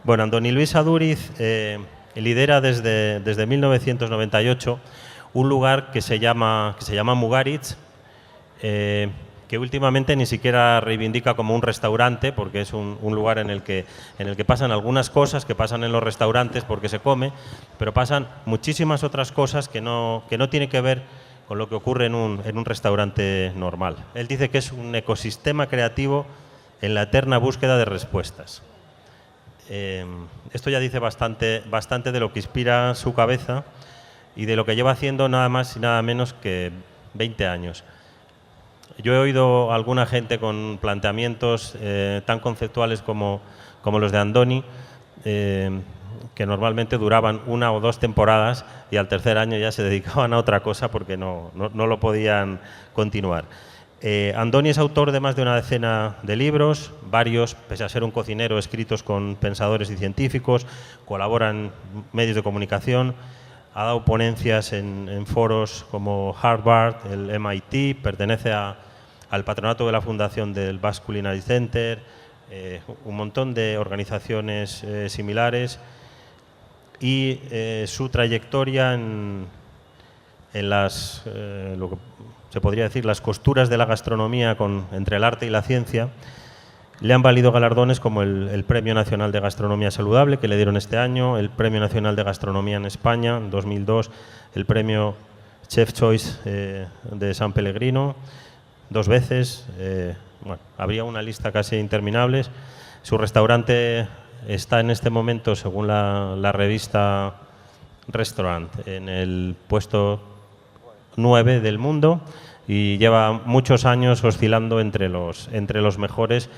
Bueno, Andoni Luis Aduriz lidera desde 1998 un lugar que se llama Mugaritz, que últimamente ni siquiera reivindica como un restaurante, porque es un lugar en el que pasan algunas cosas que pasan en los restaurantes porque se come, pero pasan muchísimas otras cosas que no tienen que ver con lo que ocurre en un restaurante normal. Él dice que es un ecosistema creativo en la eterna búsqueda de respuestas. Esto ya dice bastante de lo que inspira su cabeza y de lo que lleva haciendo nada más y nada menos que 20 años. Yo he oído a alguna gente con planteamientos tan conceptuales como los de Andoni, que normalmente duraban 1 o 2 temporadas y al tercer año ya se dedicaban a otra cosa porque no lo podían continuar. Andoni es autor de más de una decena de libros, varios, pese a ser un cocinero, escritos con pensadores y científicos, colabora en medios de comunicación, ha dado ponencias en foros como Harvard, el MIT, pertenece al patronato de la fundación del Basque Culinary Center, un montón de organizaciones similares, y su trayectoria en lo que se podría decir las costuras de la gastronomía entre el arte y la ciencia, le han valido galardones como el Premio Nacional de Gastronomía Saludable, que le dieron este año, el Premio Nacional de Gastronomía en España, en 2002, el Premio Chef Choice de San Pellegrino, 2 veces. Bueno, habría una lista casi interminable. Su restaurante está en este momento, según la revista Restaurant, en el puesto 9 del mundo y lleva muchos años oscilando entre los mejores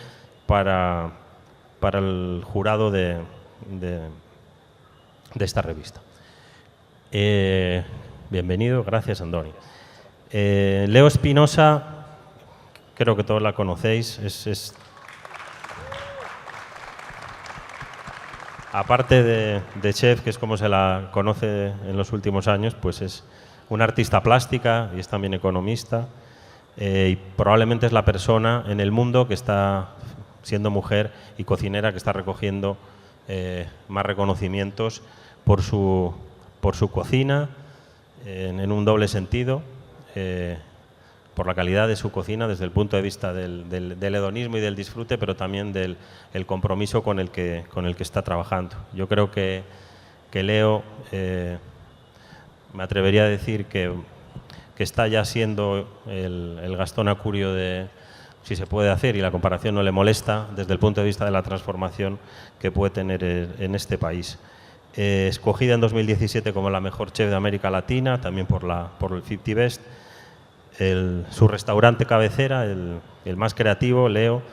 para el jurado de esta revista. Bienvenido, gracias Andoni. Leo Espinosa, creo que todos la conocéis, aparte de chef, que es como se la conoce en los últimos años, pues es una artista plástica y es también economista, y probablemente es la persona en el mundo que está, siendo mujer y cocinera, que está recogiendo más reconocimientos por su cocina, en un doble sentido, por la calidad de su cocina desde el punto de vista del hedonismo y del disfrute, pero también del compromiso con el que está trabajando. Yo creo que Leo, me atrevería a decir que está ya siendo el Gastón Acurio de, si se puede hacer y la comparación no le molesta, desde el punto de vista de la transformación que puede tener en este país. Escogida en 2017 como la mejor chef de América Latina, también por el 50 Best. Su restaurante cabecera, el más creativo, Leo,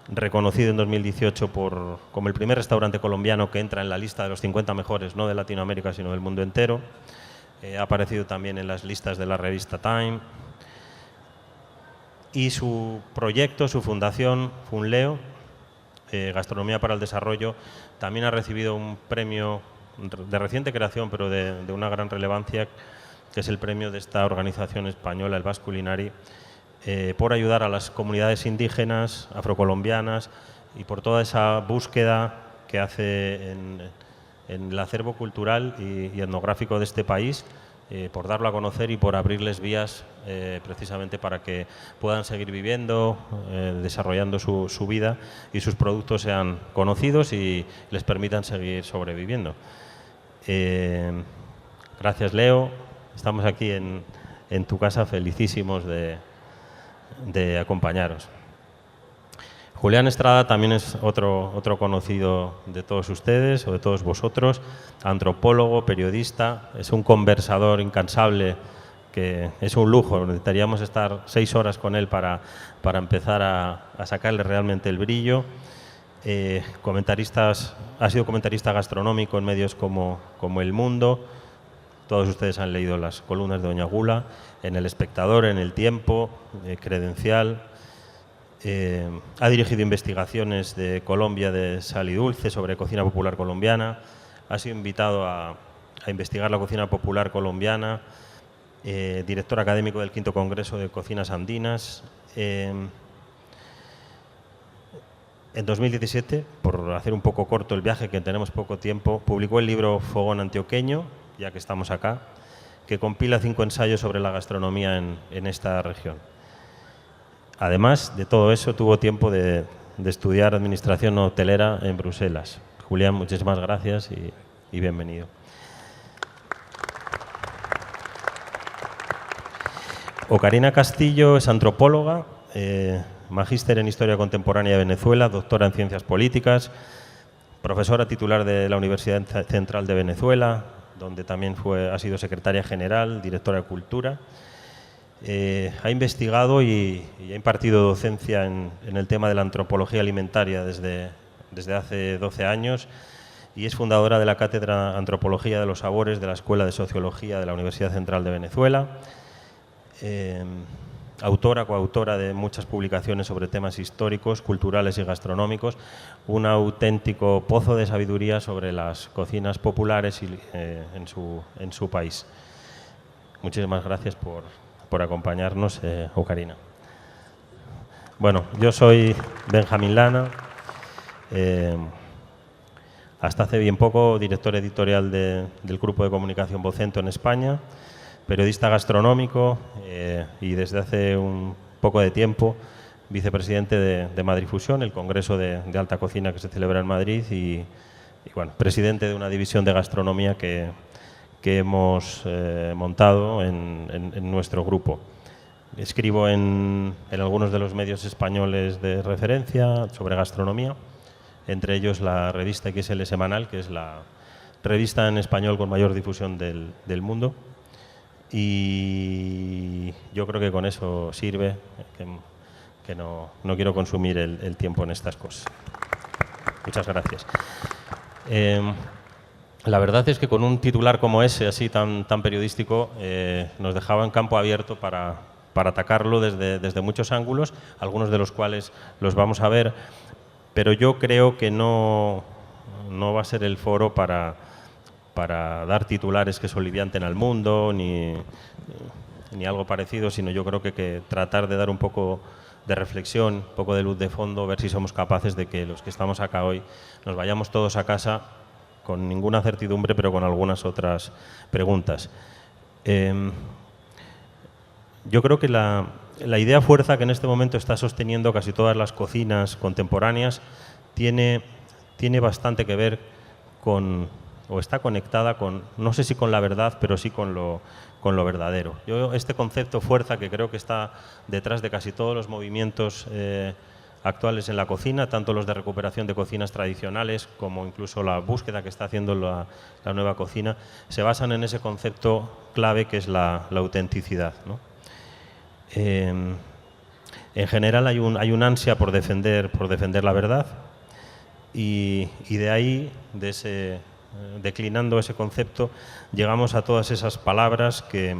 reconocido en 2018 como el primer restaurante colombiano que entra en la lista de los 50 mejores, no de Latinoamérica, sino del mundo entero. Ha aparecido también en las listas de la revista Time. Y su proyecto, su fundación, Funleo, Gastronomía para el Desarrollo, también ha recibido un premio de reciente creación, pero de una gran relevancia, que es el premio de esta organización española, el Basque Culinary, por ayudar a las comunidades indígenas, afrocolombianas, y por toda esa búsqueda que hace en el acervo cultural y etnográfico de este país, por darlo a conocer y por abrirles vías precisamente para que puedan seguir viviendo, desarrollando su vida y sus productos sean conocidos y les permitan seguir sobreviviendo. Gracias, Leo. Estamos aquí en tu casa, felicísimos de acompañaros. Julián Estrada también es otro conocido de todos ustedes o de todos vosotros, antropólogo, periodista, es un conversador incansable, que es un lujo. Necesitaríamos estar 6 horas con él para empezar a sacarle realmente el brillo. Ha sido comentarista gastronómico en medios como El Mundo. Todos ustedes han leído las columnas de Doña Gula, en El Espectador, en El Tiempo, Credencial. Ha dirigido investigaciones de Colombia de Sal y Dulce sobre cocina popular colombiana. Ha sido invitado a investigar la cocina popular colombiana. Director académico del V Congreso de Cocinas Andinas. En 2017, por hacer un poco corto el viaje, que tenemos poco tiempo, publicó el libro Fogón Antioqueño, ya que estamos acá, que compila 5 ensayos sobre la gastronomía en esta región. Además de todo eso, tuvo tiempo de estudiar administración hotelera en Bruselas. Julián, muchísimas gracias y bienvenido. Ocarina Castillo es antropóloga, magíster en Historia Contemporánea de Venezuela, doctora en Ciencias Políticas, profesora titular de la Universidad Central de Venezuela, donde también ha sido secretaria general, directora de Cultura. Ha investigado y ha impartido docencia en el tema de la antropología alimentaria desde hace 12 años y es fundadora de la Cátedra Antropología de los Sabores de la Escuela de Sociología de la Universidad Central de Venezuela. Autora, coautora de muchas publicaciones sobre temas históricos, culturales y gastronómicos, un auténtico pozo de sabiduría sobre las cocinas populares en su país. Muchísimas gracias por acompañarnos, Ocarina. Bueno, yo soy Benjamín Lana, hasta hace bien poco director editorial del Grupo de Comunicación Vocento en España, periodista gastronómico y desde hace un poco de tiempo vicepresidente de Madrid Fusión, el congreso de alta cocina que se celebra en Madrid y bueno, presidente de una división de gastronomía que hemos montado en nuestro grupo. Escribo en algunos de los medios españoles de referencia sobre gastronomía, entre ellos la revista XL Semanal, que es la revista en español con mayor difusión del mundo. Y yo creo que con eso sirve, que no quiero consumir el tiempo en estas cosas. Muchas gracias. La verdad es que con un titular como ese, así tan periodístico, nos dejaba en campo abierto para atacarlo desde muchos ángulos, algunos de los cuales los vamos a ver, pero yo creo que no va a ser el foro para dar titulares que solivianten al mundo ni algo parecido, sino yo creo que tratar de dar un poco de reflexión, un poco de luz de fondo, ver si somos capaces de que los que estamos acá hoy nos vayamos todos a casa con ninguna certidumbre, pero con algunas otras preguntas. Yo creo que la idea fuerza que en este momento está sosteniendo casi todas las cocinas contemporáneas tiene bastante que ver con, o está conectada con, no sé si con la verdad, pero sí con lo verdadero. Yo este concepto fuerza, que creo que está detrás de casi todos los movimientos actuales en la cocina, tanto los de recuperación de cocinas tradicionales como incluso la búsqueda que está haciendo la nueva cocina, se basan en ese concepto clave que es la autenticidad, ¿no? En general hay un ansia por defender la verdad y de ahí, declinando ese concepto, llegamos a todas esas palabras que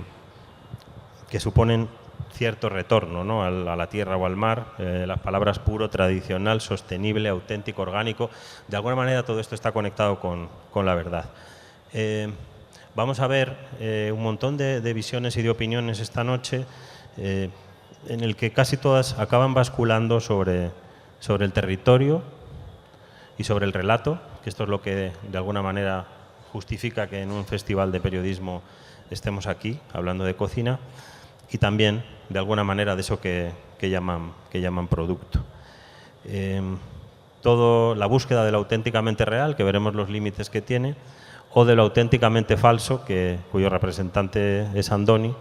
suponen cierto retorno, ¿no?, a la tierra o al mar, las palabras puro, tradicional, sostenible, auténtico, orgánico. De alguna manera todo esto está conectado con la verdad. Vamos a ver un montón de visiones y de opiniones esta noche, en el que casi todas acaban basculando sobre el territorio y sobre el relato, que esto es lo que de alguna manera justifica que en un festival de periodismo estemos aquí hablando de cocina, y también de alguna manera de eso que llaman producto. Todo la búsqueda de lo auténticamente real, que veremos los límites que tiene, o de lo auténticamente falso, cuyo representante es Andoni,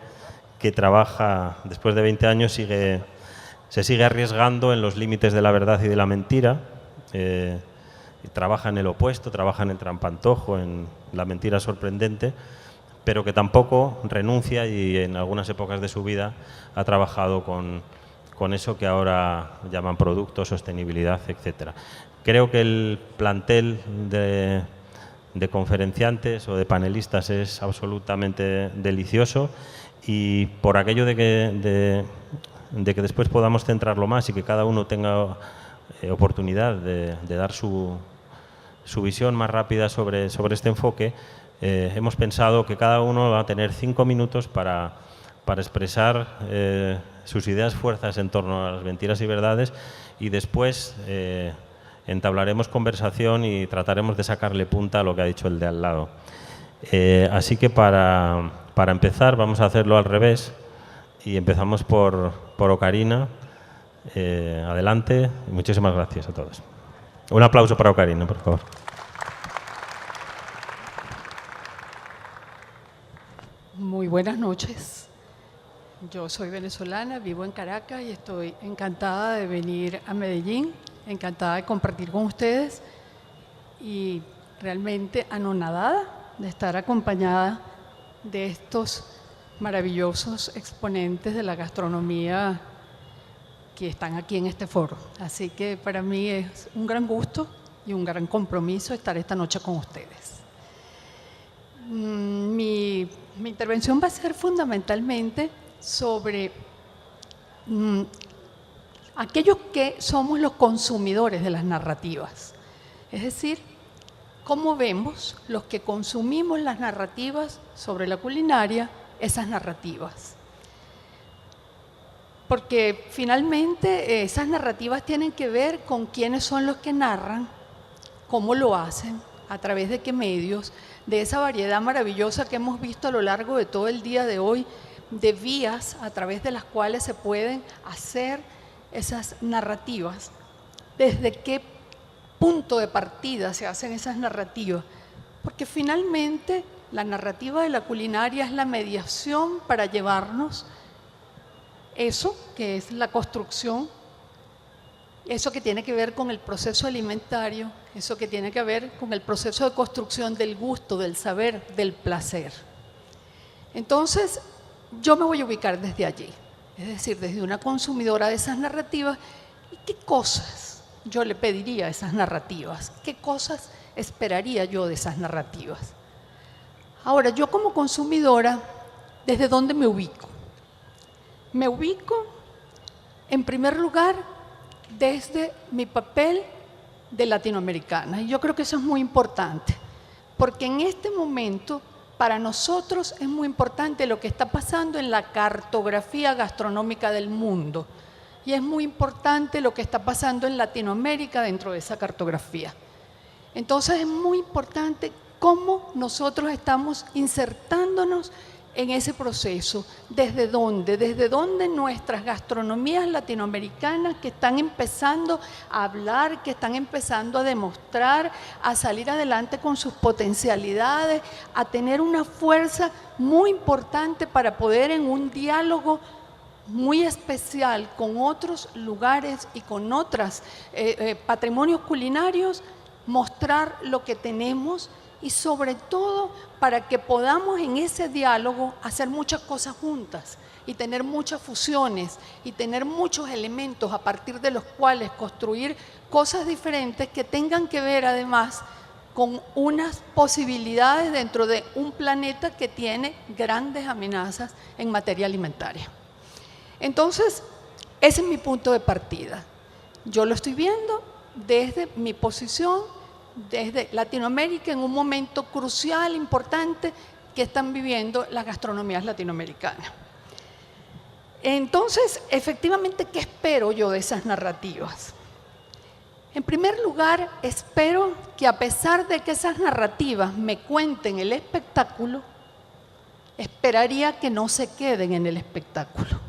que trabaja, después de 20 años, se sigue arriesgando en los límites de la verdad y de la mentira, trabaja en el opuesto, trabaja en el trampantojo, en la mentira sorprendente, pero que tampoco renuncia y en algunas épocas de su vida ha trabajado con eso que ahora llaman producto, sostenibilidad, etc. Creo que el plantel de conferenciantes o de panelistas es absolutamente delicioso. Y por aquello de que después podamos centrarlo más y que cada uno tenga oportunidad de dar su visión más rápida sobre este enfoque, hemos pensado que cada uno va a tener 5 minutos para expresar sus ideas fuerzas en torno a las mentiras y verdades, y después entablaremos conversación y trataremos de sacarle punta a lo que ha dicho el de al lado. Así que para empezar vamos a hacerlo al revés y empezamos por Ocarina. Adelante y muchísimas gracias a todos. Un aplauso para Ocarina, por favor. Muy buenas noches. Yo soy venezolana, vivo en Caracas y estoy encantada de venir a Medellín, encantada de compartir con ustedes y realmente anonadada de estar acompañada de estos maravillosos exponentes de la gastronomía que están aquí en este foro. Así que para mí es un gran gusto y un gran compromiso estar esta noche con ustedes. Mi intervención va a ser fundamentalmente sobre aquellos que somos los consumidores de las narrativas. Es decir, cómo vemos los que consumimos las narrativas sobre la culinaria, esas narrativas. Porque finalmente esas narrativas tienen que ver con quiénes son los que narran, cómo lo hacen, a través de qué medios, de esa variedad maravillosa que hemos visto a lo largo de todo el día de hoy, de vías a través de las cuales se pueden hacer esas narrativas. ¿Desde qué punto de partida se hacen esas narrativas? Porque finalmente la narrativa de la culinaria es la mediación para llevarnos eso que es la construcción, eso que tiene que ver con el proceso alimentario, eso que tiene que ver con el proceso de construcción del gusto, del saber, del placer. Entonces, yo me voy a ubicar desde allí, es decir, desde una consumidora de esas narrativas. ¿Y qué cosas yo le pediría a esas narrativas? ¿Qué cosas esperaría yo de esas narrativas? Ahora, yo como consumidora, ¿desde dónde me ubico? Me ubico, en primer lugar, desde mi papel de latinoamericana. Y yo creo que eso es muy importante, porque en este momento, para nosotros es muy importante lo que está pasando en la cartografía gastronómica del mundo. Y es muy importante lo que está pasando en Latinoamérica dentro de esa cartografía. Entonces es muy importante cómo nosotros estamos insertándonos en ese proceso, desde dónde nuestras gastronomías latinoamericanas que están empezando a hablar, que están empezando a demostrar, a salir adelante con sus potencialidades, a tener una fuerza muy importante para poder en un diálogo muy especial con otros lugares y con otros patrimonios culinarios, mostrar lo que tenemos y sobre todo para que podamos en ese diálogo hacer muchas cosas juntas y tener muchas fusiones y tener muchos elementos a partir de los cuales construir cosas diferentes que tengan que ver además con unas posibilidades dentro de un planeta que tiene grandes amenazas en materia alimentaria. Entonces, ese es mi punto de partida. Yo lo estoy viendo desde mi posición, desde Latinoamérica, en un momento crucial, importante, que están viviendo las gastronomías latinoamericanas. Entonces, efectivamente, ¿qué espero yo de esas narrativas? En primer lugar, espero que a pesar de que esas narrativas me cuenten el espectáculo, esperaría que no se queden en el espectáculo.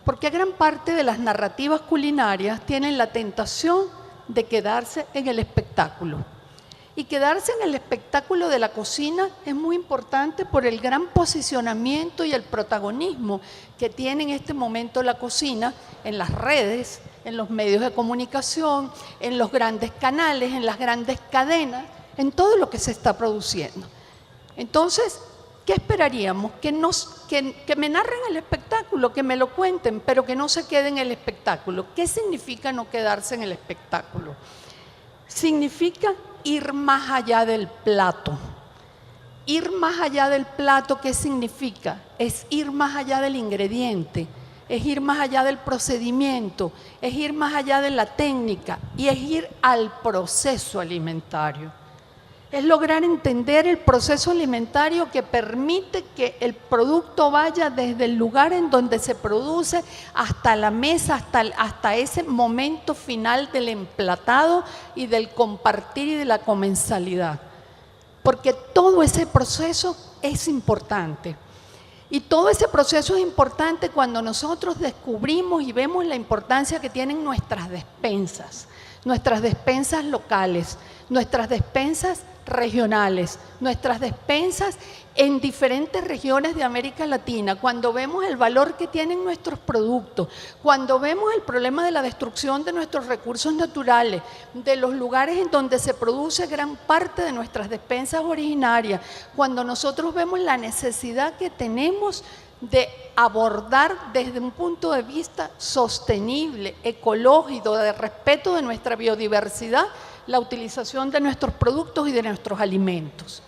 Porque gran parte de las narrativas culinarias tienen la tentación de quedarse en el espectáculo. Y quedarse en el espectáculo de la cocina es muy importante por el gran posicionamiento y el protagonismo que tiene en este momento la cocina en las redes, en los medios de comunicación, en los grandes canales, en las grandes cadenas, en todo lo que se está produciendo. Entonces, ¿qué esperaríamos? Que me narren el espectáculo, que me lo cuenten, pero que no se quede en el espectáculo. ¿Qué significa no quedarse en el espectáculo? Significa ir más allá del plato. Ir más allá del plato, ¿qué significa? Es ir más allá del ingrediente, es ir más allá del procedimiento, es ir más allá de la técnica y es ir al proceso alimentario. es lograr entender el proceso alimentario que permite que el producto vaya desde el lugar en donde se produce hasta la mesa, hasta ese momento final del emplatado y del compartir y de la comensalidad. Porque todo ese proceso es importante. Y todo ese proceso es importante cuando nosotros descubrimos y vemos la importancia que tienen nuestras despensas locales, nuestras despensas regionales, nuestras despensas en diferentes regiones de América Latina, cuando vemos el valor que tienen nuestros productos, cuando vemos el problema de la destrucción de nuestros recursos naturales, de los lugares en donde se produce gran parte de nuestras despensas originarias, cuando nosotros vemos la necesidad que tenemos de abordar desde un punto de vista sostenible, ecológico, de respeto de nuestra biodiversidad, la utilización de nuestros productos y de nuestros alimentos.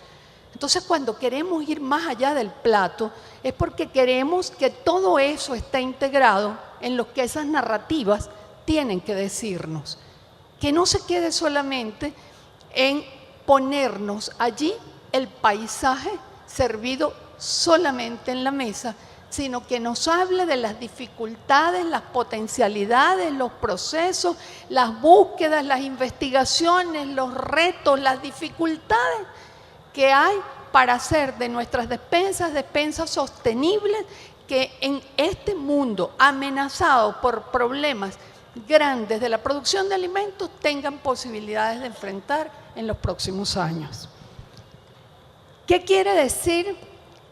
Entonces, cuando queremos ir más allá del plato, es porque queremos que todo eso esté integrado en lo que esas narrativas tienen que decirnos. Que no se quede solamente en ponernos allí el paisaje servido solamente en la mesa, sino que nos hable de las dificultades, las potencialidades, los procesos, las búsquedas, las investigaciones, los retos, las dificultades que hay para hacer de nuestras despensas sostenibles, que en este mundo amenazado por problemas grandes de la producción de alimentos tengan posibilidades de enfrentar en los próximos años. ¿Qué quiere decir?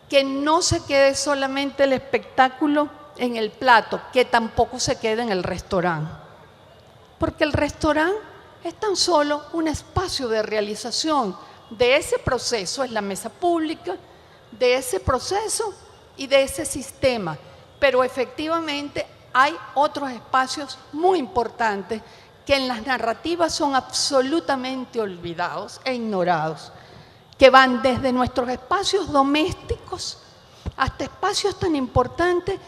Que no se quede solamente el espectáculo en el plato, que tampoco se quede en el restaurante. Porque el restaurante es tan solo un espacio de realización de ese proceso, es la mesa pública, de ese proceso y de ese sistema. Pero efectivamente hay otros espacios muy importantes que en las narrativas son absolutamente olvidados e ignorados, que van desde nuestros espacios domésticos hasta espacios tan importantes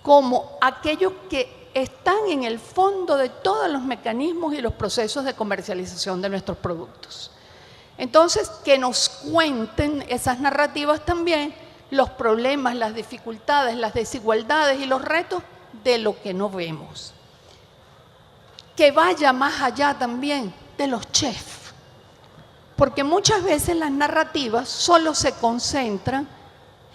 como aquellos que están en el fondo de todos los mecanismos y los procesos de comercialización de nuestros productos. Entonces, que nos cuenten esas narrativas también, los problemas, las dificultades, las desigualdades y los retos de lo que no vemos. Que vaya más allá también de los chefs. Porque muchas veces las narrativas solo se concentran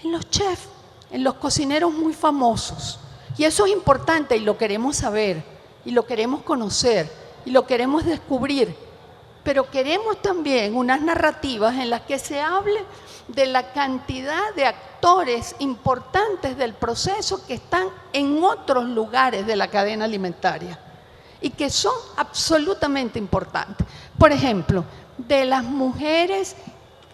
en los chefs, en los cocineros muy famosos. Y eso es importante y lo queremos saber, y lo queremos conocer, y lo queremos descubrir. Pero queremos también unas narrativas en las que se hable de la cantidad de actores importantes del proceso que están en otros lugares de la cadena alimentaria y que son absolutamente importantes. Por ejemplo, de las mujeres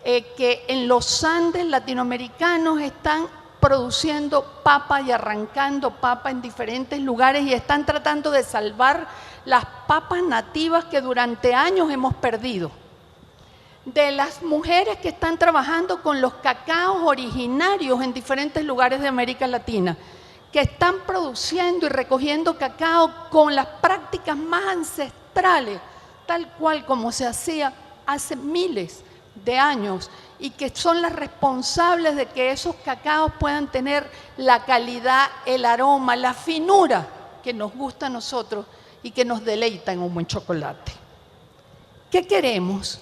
que en los Andes latinoamericanos están produciendo papa y arrancando papa en diferentes lugares y están tratando de salvar las papas nativas que durante años hemos perdido. De las mujeres que están trabajando con los cacaos originarios en diferentes lugares de América Latina, que están produciendo y recogiendo cacao con las prácticas más ancestrales, tal cual como se hacía hace miles de años, y que son las responsables de que esos cacaos puedan tener la calidad, el aroma, la finura que nos gusta a nosotros y que nos deleita en un buen chocolate. ¿Qué queremos?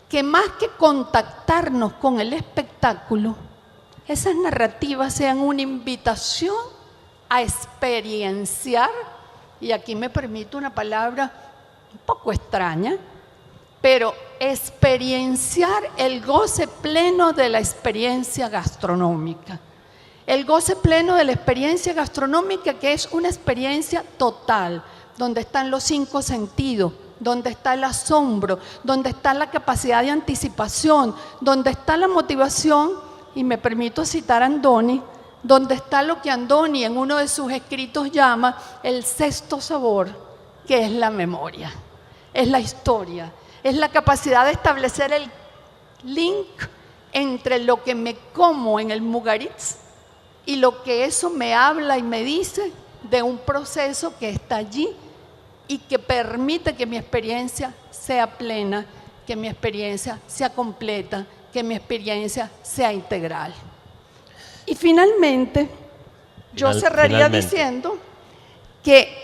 Que más que contactarnos con el espectáculo, esas narrativas sean una invitación a experienciar, y aquí me permito una palabra un poco extraña, pero experienciar el goce pleno de la experiencia gastronómica. El goce pleno de la experiencia gastronómica, que es una experiencia total, donde están los 5 sentidos, donde está el asombro, donde está la capacidad de anticipación, donde está la motivación, y me permito citar a Andoni, donde está lo que Andoni en uno de sus escritos llama el sexto sabor, que es la memoria, es la historia, es la capacidad de establecer el link entre lo que me como en el Mugaritz y lo que eso me habla y me dice de un proceso que está allí y que permite que mi experiencia sea plena que mi experiencia sea completa, que mi experiencia sea integral. Y finalmente, yo cerraría diciendo que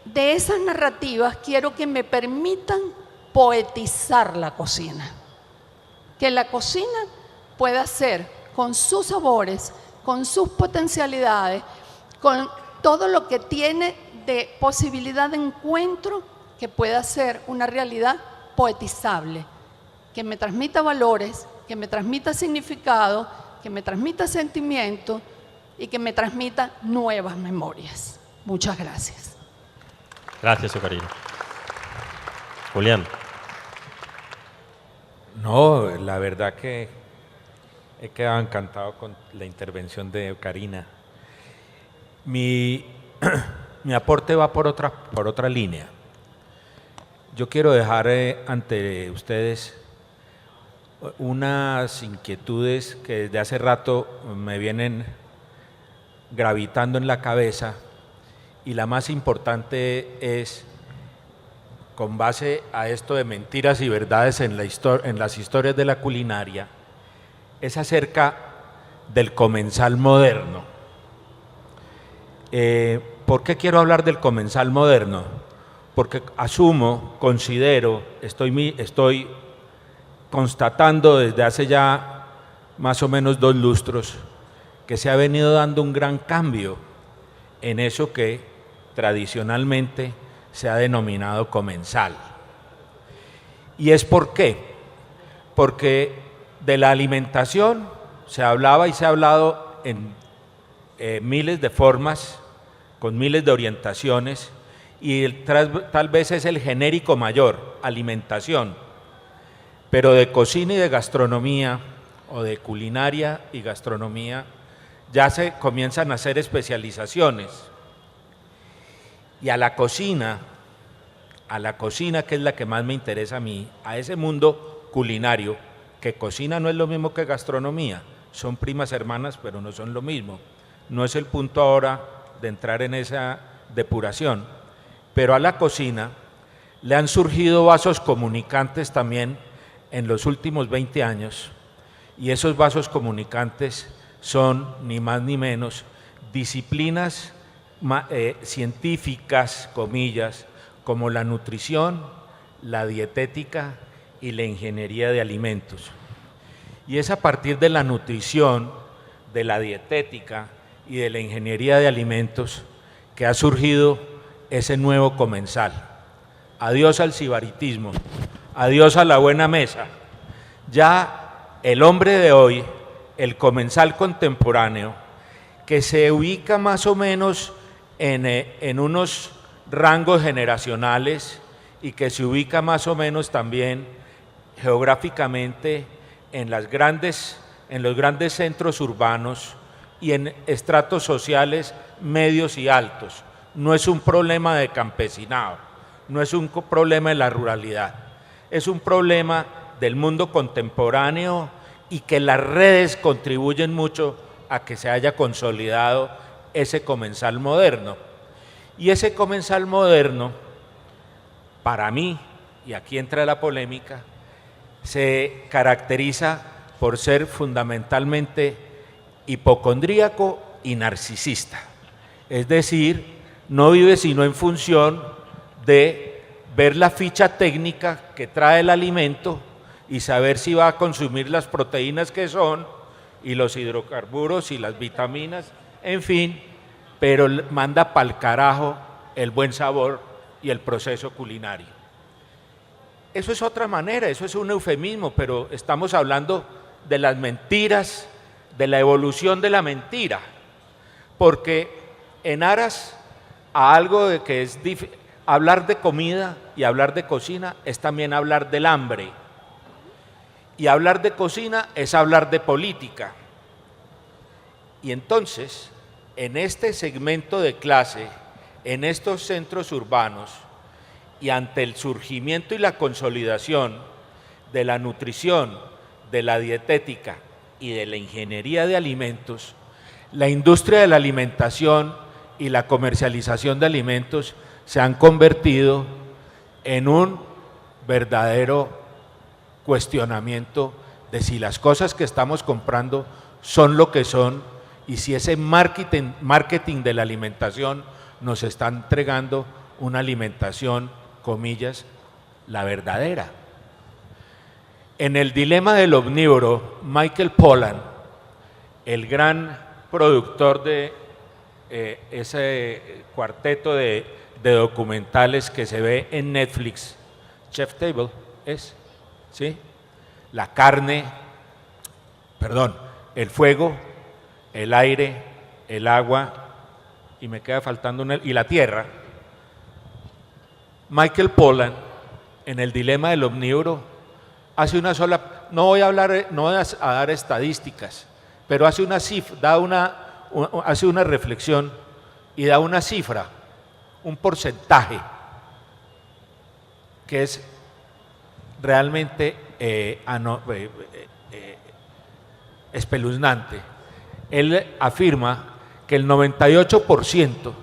de esas narrativas quiero que me permitan poetizar la cocina. Que la cocina pueda ser, con sus sabores, con sus potencialidades, con todo lo que tiene de posibilidad de encuentro, que pueda ser una realidad poetizable, que me transmita valores, que me transmita significado, que me transmita sentimiento y que me transmita nuevas memorias. Muchas gracias. Gracias, Ocarina. Julián. No, la verdad que he quedado encantado con la intervención de Ocarina. Mi aporte va por otra línea. Yo quiero dejar ante ustedes unas inquietudes que desde hace rato me vienen gravitando en la cabeza, y la más importante es, con base a esto de mentiras y verdades en las historias de la culinaria, es acerca del comensal moderno. ¿Por qué quiero hablar del comensal moderno? Porque asumo, considero, estoy constatando desde hace ya más o menos 2 lustros que se ha venido dando un gran cambio en eso que tradicionalmente se ha denominado comensal. ¿Y es por qué? Porque de la alimentación se hablaba y se ha hablado en miles de formas, con miles de orientaciones, y tal vez es el genérico mayor, alimentación, pero de cocina y de gastronomía, o de culinaria y gastronomía, ya se comienzan a hacer especializaciones. Y a la cocina, que es la que más me interesa a mí, a ese mundo culinario, que cocina no es lo mismo que gastronomía, son primas hermanas, pero no son lo mismo. No es el punto ahora de entrar en esa depuración, pero a la cocina le han surgido vasos comunicantes también en los últimos 20 años, y esos vasos comunicantes son ni más ni menos disciplinas científicas, comillas, como la nutrición, la dietética y la ingeniería de alimentos. Y es a partir de la nutrición, de la dietética y de la ingeniería de alimentos que ha surgido ese nuevo comensal. Adiós al sibaritismo, adiós a la buena mesa. Ya el hombre de hoy, el comensal contemporáneo, que se ubica más o menos en unos rangos generacionales y que se ubica más o menos también geográficamente en los grandes centros urbanos y en estratos sociales medios y altos. No es un problema de campesinado, no es un problema de la ruralidad, es un problema del mundo contemporáneo, y que las redes contribuyen mucho a que se haya consolidado ese comensal moderno. Y ese comensal moderno, para mí, y aquí entra la polémica, se caracteriza por ser fundamentalmente hipocondríaco y narcisista. Es decir, no vive sino en función de ver la ficha técnica que trae el alimento y saber si va a consumir las proteínas que son, y los hidrocarburos y las vitaminas, en fin, pero manda pa'l carajo el buen sabor y el proceso culinario. Eso es otra manera, eso es un eufemismo, pero estamos hablando de las mentiras, de la evolución de la mentira, porque en aras a algo de que es hablar de comida y hablar de cocina es también hablar del hambre, y hablar de cocina es hablar de política. Y entonces, en este segmento de clase, en estos centros urbanos, y ante el surgimiento y la consolidación de la nutrición, de la dietética y de la ingeniería de alimentos, la industria de la alimentación y la comercialización de alimentos se han convertido en un verdadero cuestionamiento de si las cosas que estamos comprando son lo que son y si ese marketing de la alimentación nos está entregando una alimentación, comillas, la verdadera. En el dilema del omnívoro, Michael Pollan, el gran productor de ese cuarteto de documentales que se ve en Netflix, Chef Table, ¿sí? La carne, perdón, el fuego, el aire, el agua, y me queda faltando y la tierra. Michael Pollan, en el dilema del omnívoro, hace una sola, no voy a dar estadísticas, pero hace una cifra, hace una reflexión y da una cifra, un porcentaje que es realmente espeluznante. Él afirma que el 98%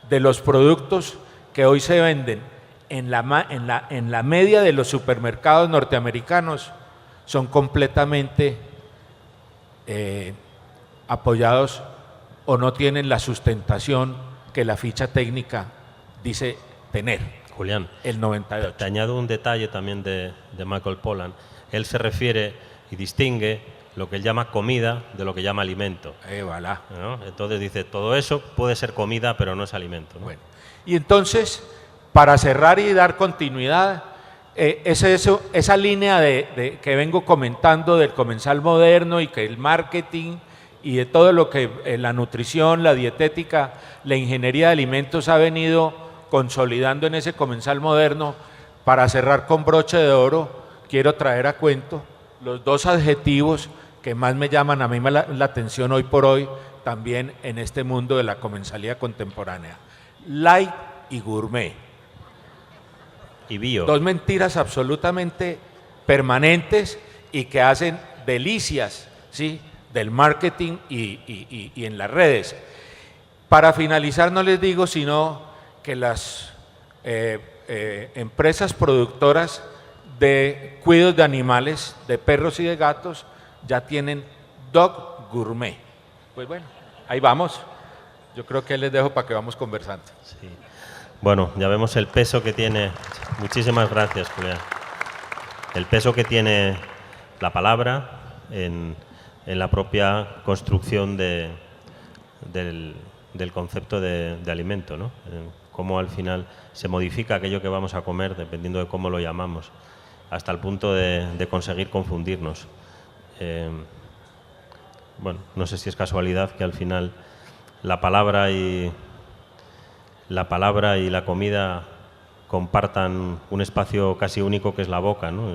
de los productos que hoy se venden en la media de los supermercados norteamericanos son completamente apoyados o no tienen la sustentación que la ficha técnica dice tener. Julián, el 98%. Te añado un detalle también de Michael Pollan. Él se refiere y distingue lo que él llama comida de lo que llama alimento. Voilà. ¿No? Entonces dice, todo eso puede ser comida, pero no es alimento, ¿no? Bueno, y entonces, para cerrar y dar continuidad, esa línea que vengo comentando del comensal moderno y que el marketing y de todo lo que la nutrición, la dietética, la ingeniería de alimentos ha venido consolidando en ese comensal moderno, para cerrar con broche de oro, quiero traer a cuento los dos adjetivos que más me llaman a mí la atención hoy por hoy, también en este mundo de la comensalía contemporánea: light y gourmet. Y bio. Dos mentiras absolutamente permanentes y que hacen delicias, ¿sí?, del marketing y en las redes. Para finalizar, no les digo sino que las empresas productoras de cuidados de animales, de perros y de gatos, ya tienen Dog Gourmet. Pues bueno, ahí vamos. Yo creo que les dejo para que vamos conversando. Sí. Bueno, ya vemos el peso que tiene. Muchísimas gracias, Julián. El peso que tiene la palabra en la propia construcción del concepto de alimento, ¿no? Cómo al final se modifica aquello que vamos a comer dependiendo de cómo lo llamamos, hasta el punto de conseguir confundirnos. Bueno, no sé si es casualidad que al final la palabra y la comida compartan un espacio casi único que es la boca, ¿no?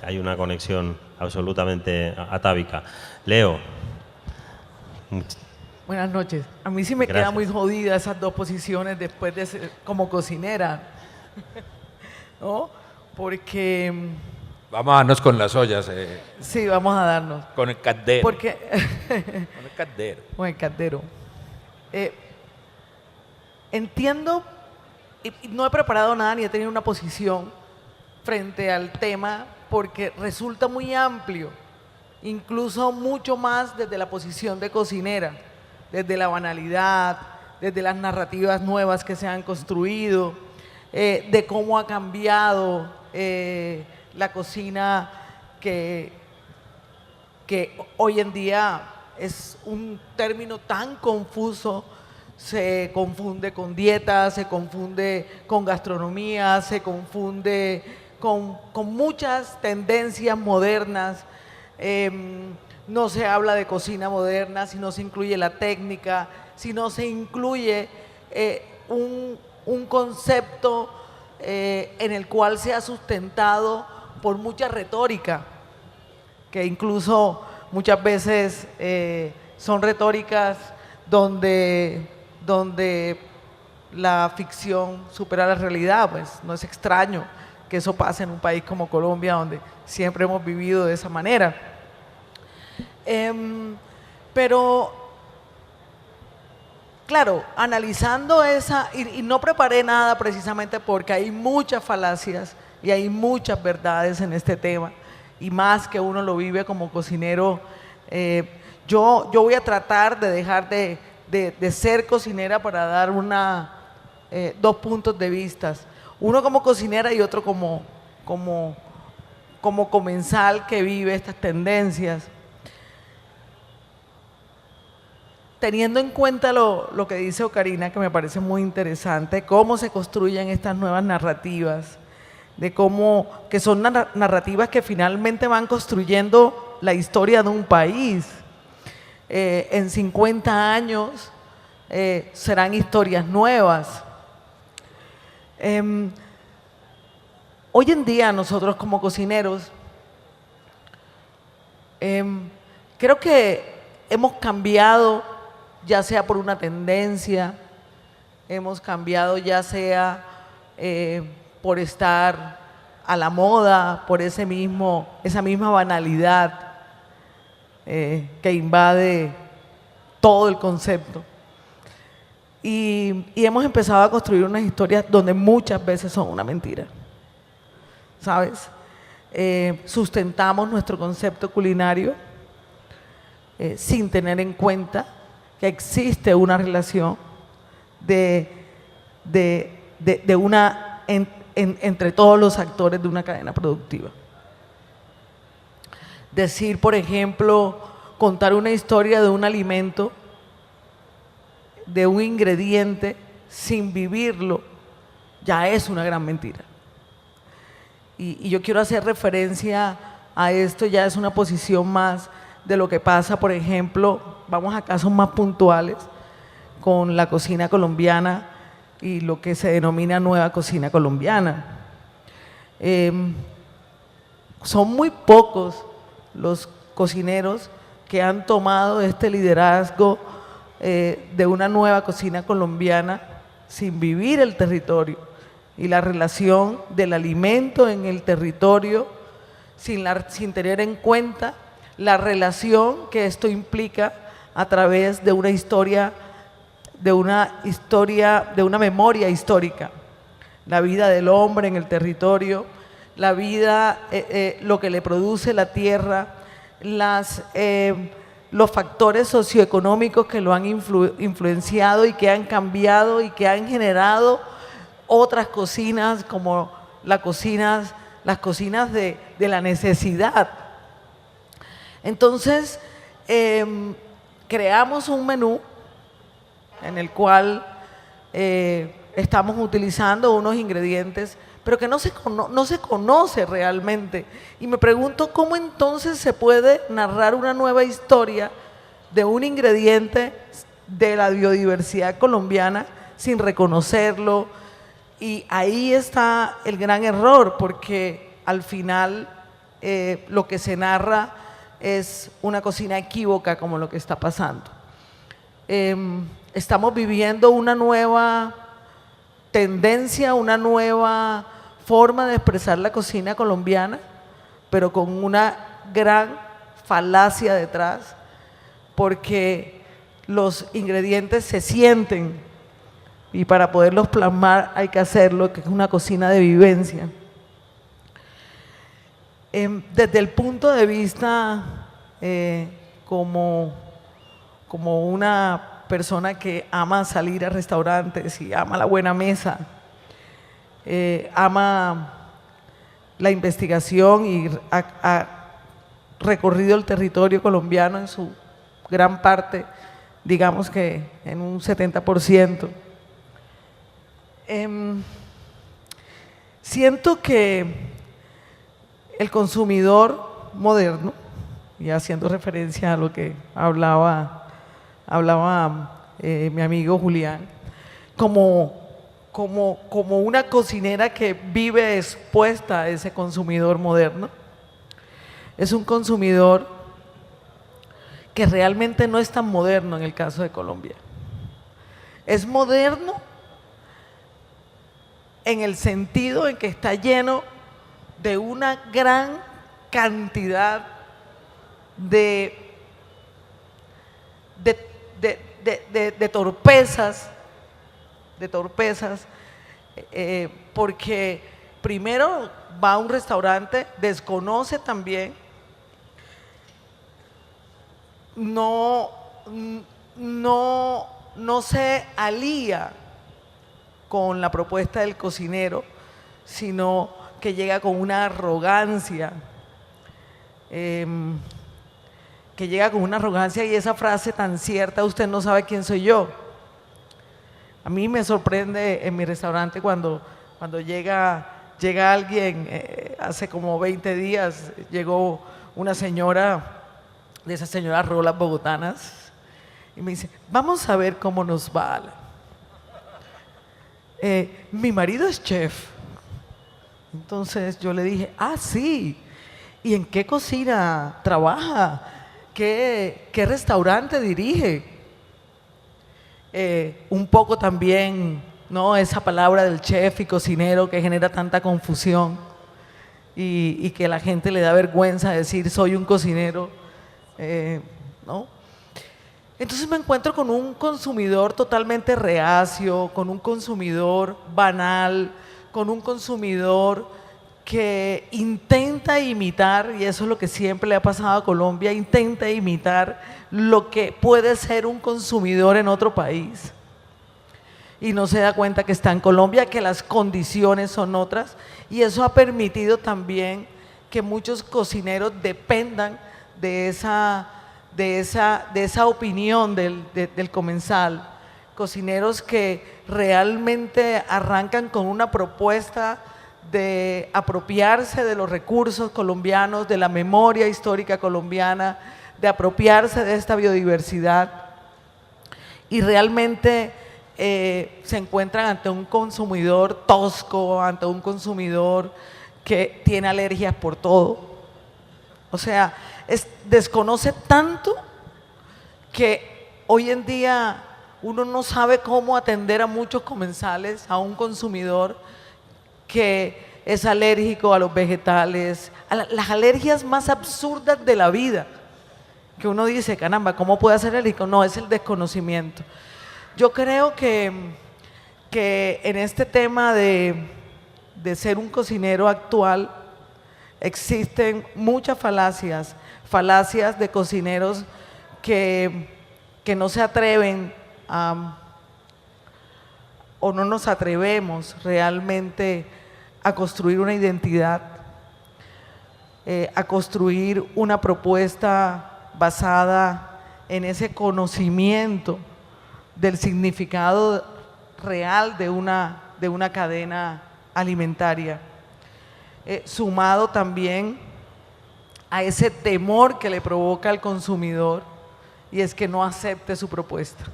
Hay una conexión absolutamente atávica. Leo. Buenas noches. A mí sí me Gracias. queda muy jodida esas dos posiciones después de ser como cocinera, ¿no? Porque Vamos a darnos con las ollas, sí, vamos a darnos. con el caldero. Porque Con el caldero. con el caldero. Entiendo, y no he preparado nada ni he tenido una posición frente al tema porque resulta muy amplio, incluso mucho más desde la posición de cocinera, desde la banalidad, desde las narrativas nuevas que se han construido, de cómo ha cambiado la cocina que hoy en día es un término tan confuso, se confunde con dieta, se confunde con gastronomía, se confunde con muchas tendencias modernas. No se habla de cocina moderna si no se incluye la técnica, si no se incluye un concepto en el cual se ha sustentado por mucha retórica, que incluso muchas veces son retóricas donde la ficción supera la realidad. Pues no es extraño que eso pase en un país como Colombia, donde siempre hemos vivido de esa manera. Pero, claro, analizando esa, y no preparé nada precisamente porque hay muchas falacias y hay muchas verdades en este tema, y más que uno lo vive como cocinero. Yo voy a tratar de dejar de ser cocinera para dar dos puntos de vista, uno como cocinera y otro como comensal que vive estas tendencias. Teniendo en cuenta lo que dice Ocarina, que me parece muy interesante, cómo se construyen estas nuevas narrativas, que son narrativas que finalmente van construyendo la historia de un país. En 50 años serán historias nuevas. Hoy en día nosotros como cocineros creo que hemos cambiado, ya sea por una tendencia, hemos cambiado ya sea por estar a la moda, por esa misma banalidad que invade todo el concepto. Y hemos empezado a construir unas historias donde muchas veces son una mentira, ¿sabes? Sustentamos nuestro concepto culinario sin tener en cuenta que existe una relación entre todos los actores de una cadena productiva. Decir, por ejemplo, contar una historia de un alimento, de un ingrediente, sin vivirlo, ya es una gran mentira. Y yo quiero hacer referencia a esto, ya es una posición más de lo que pasa, por ejemplo, vamos a casos más puntuales, con la cocina colombiana y lo que se denomina nueva cocina colombiana. Son muy pocos los cocineros que han tomado este liderazgo de una nueva cocina colombiana sin vivir el territorio y la relación del alimento en el territorio, sin tener en cuenta la relación que esto implica a través de una historia, de una memoria histórica, la vida del hombre en el territorio, la vida, lo que le produce la tierra, los factores socioeconómicos que lo han influenciado y que han cambiado y que han generado otras cocinas como las cocinas de la necesidad. Entonces, creamos un menú en el cual estamos utilizando unos ingredientes, pero que no se conoce realmente. Y me pregunto cómo entonces se puede narrar una nueva historia de un ingrediente de la biodiversidad colombiana sin reconocerlo. Y ahí está el gran error, porque al final lo que se narra es una cocina equívoca, como lo que está pasando. Estamos viviendo una nueva tendencia, una nueva forma de expresar la cocina colombiana, pero con una gran falacia detrás, porque los ingredientes se sienten y para poderlos plasmar hay que hacerlo, que es una cocina de vivencia. Desde el punto de vista como una persona que ama salir a restaurantes y ama la buena mesa, ama la investigación y ha recorrido el territorio colombiano en su gran parte, digamos que en un 70%. Siento que el consumidor moderno, y haciendo referencia a lo que hablaba mi amigo Julián, como una cocinera que vive expuesta a ese consumidor moderno, es un consumidor que realmente no es tan moderno en el caso de Colombia. Es moderno en el sentido en que está lleno de una gran cantidad de torpezas, porque primero va a un restaurante, desconoce también, no se alía con la propuesta del cocinero, sino que llega con una arrogancia, y esa frase tan cierta, usted no sabe quién soy yo. A mí me sorprende en mi restaurante cuando llega alguien, hace como 20 días llegó una señora, de esas señoras rolas bogotanas, y me dice, vamos a ver cómo nos va. Mi marido es chef. Entonces yo le dije, ah, sí, ¿y en qué cocina trabaja? ¿Qué restaurante dirige? Un poco también, ¿no?, esa palabra del chef y cocinero que genera tanta confusión y que a la gente le da vergüenza decir soy un cocinero, ¿no? Entonces me encuentro con un consumidor totalmente reacio, con un consumidor banal, con un consumidor que intenta imitar, y eso es lo que siempre le ha pasado a Colombia, intenta imitar lo que puede ser un consumidor en otro país. Y no se da cuenta que está en Colombia, que las condiciones son otras, y eso ha permitido también que muchos cocineros dependan de esa opinión del comensal. Cocineros que realmente arrancan con una propuesta de apropiarse de los recursos colombianos, de la memoria histórica colombiana, de apropiarse de esta biodiversidad, y realmente se encuentran ante un consumidor tosco, ante un consumidor que tiene alergias por todo. O sea, desconoce tanto que hoy en día uno no sabe cómo atender a muchos comensales, a un consumidor que es alérgico a los vegetales, a las alergias más absurdas de la vida, que uno dice, caramba, ¿cómo puede ser alérgico? No, es el desconocimiento. Yo creo que en este tema de ser un cocinero actual existen muchas falacias de cocineros que no se atreven o no nos atrevemos realmente a construir una identidad, a construir una propuesta basada en ese conocimiento del significado real de una cadena alimentaria, sumado también a ese temor que le provoca al consumidor, y es que no acepte su propuesta.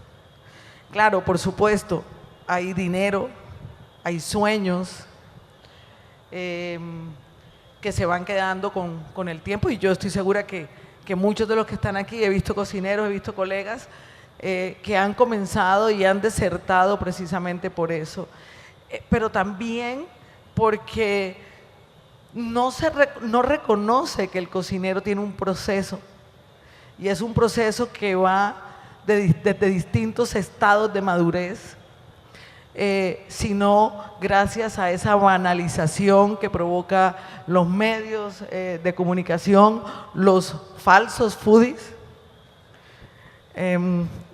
Claro, por supuesto, hay dinero, hay sueños que se van quedando con el tiempo, y yo estoy segura que muchos de los que están aquí, he visto cocineros, he visto colegas que han comenzado y han desertado precisamente por eso, pero también porque no reconoce que el cocinero tiene un proceso, y es un proceso que va desde distintos estados de madurez, sino gracias a esa banalización que provoca los medios de comunicación, los falsos foodies.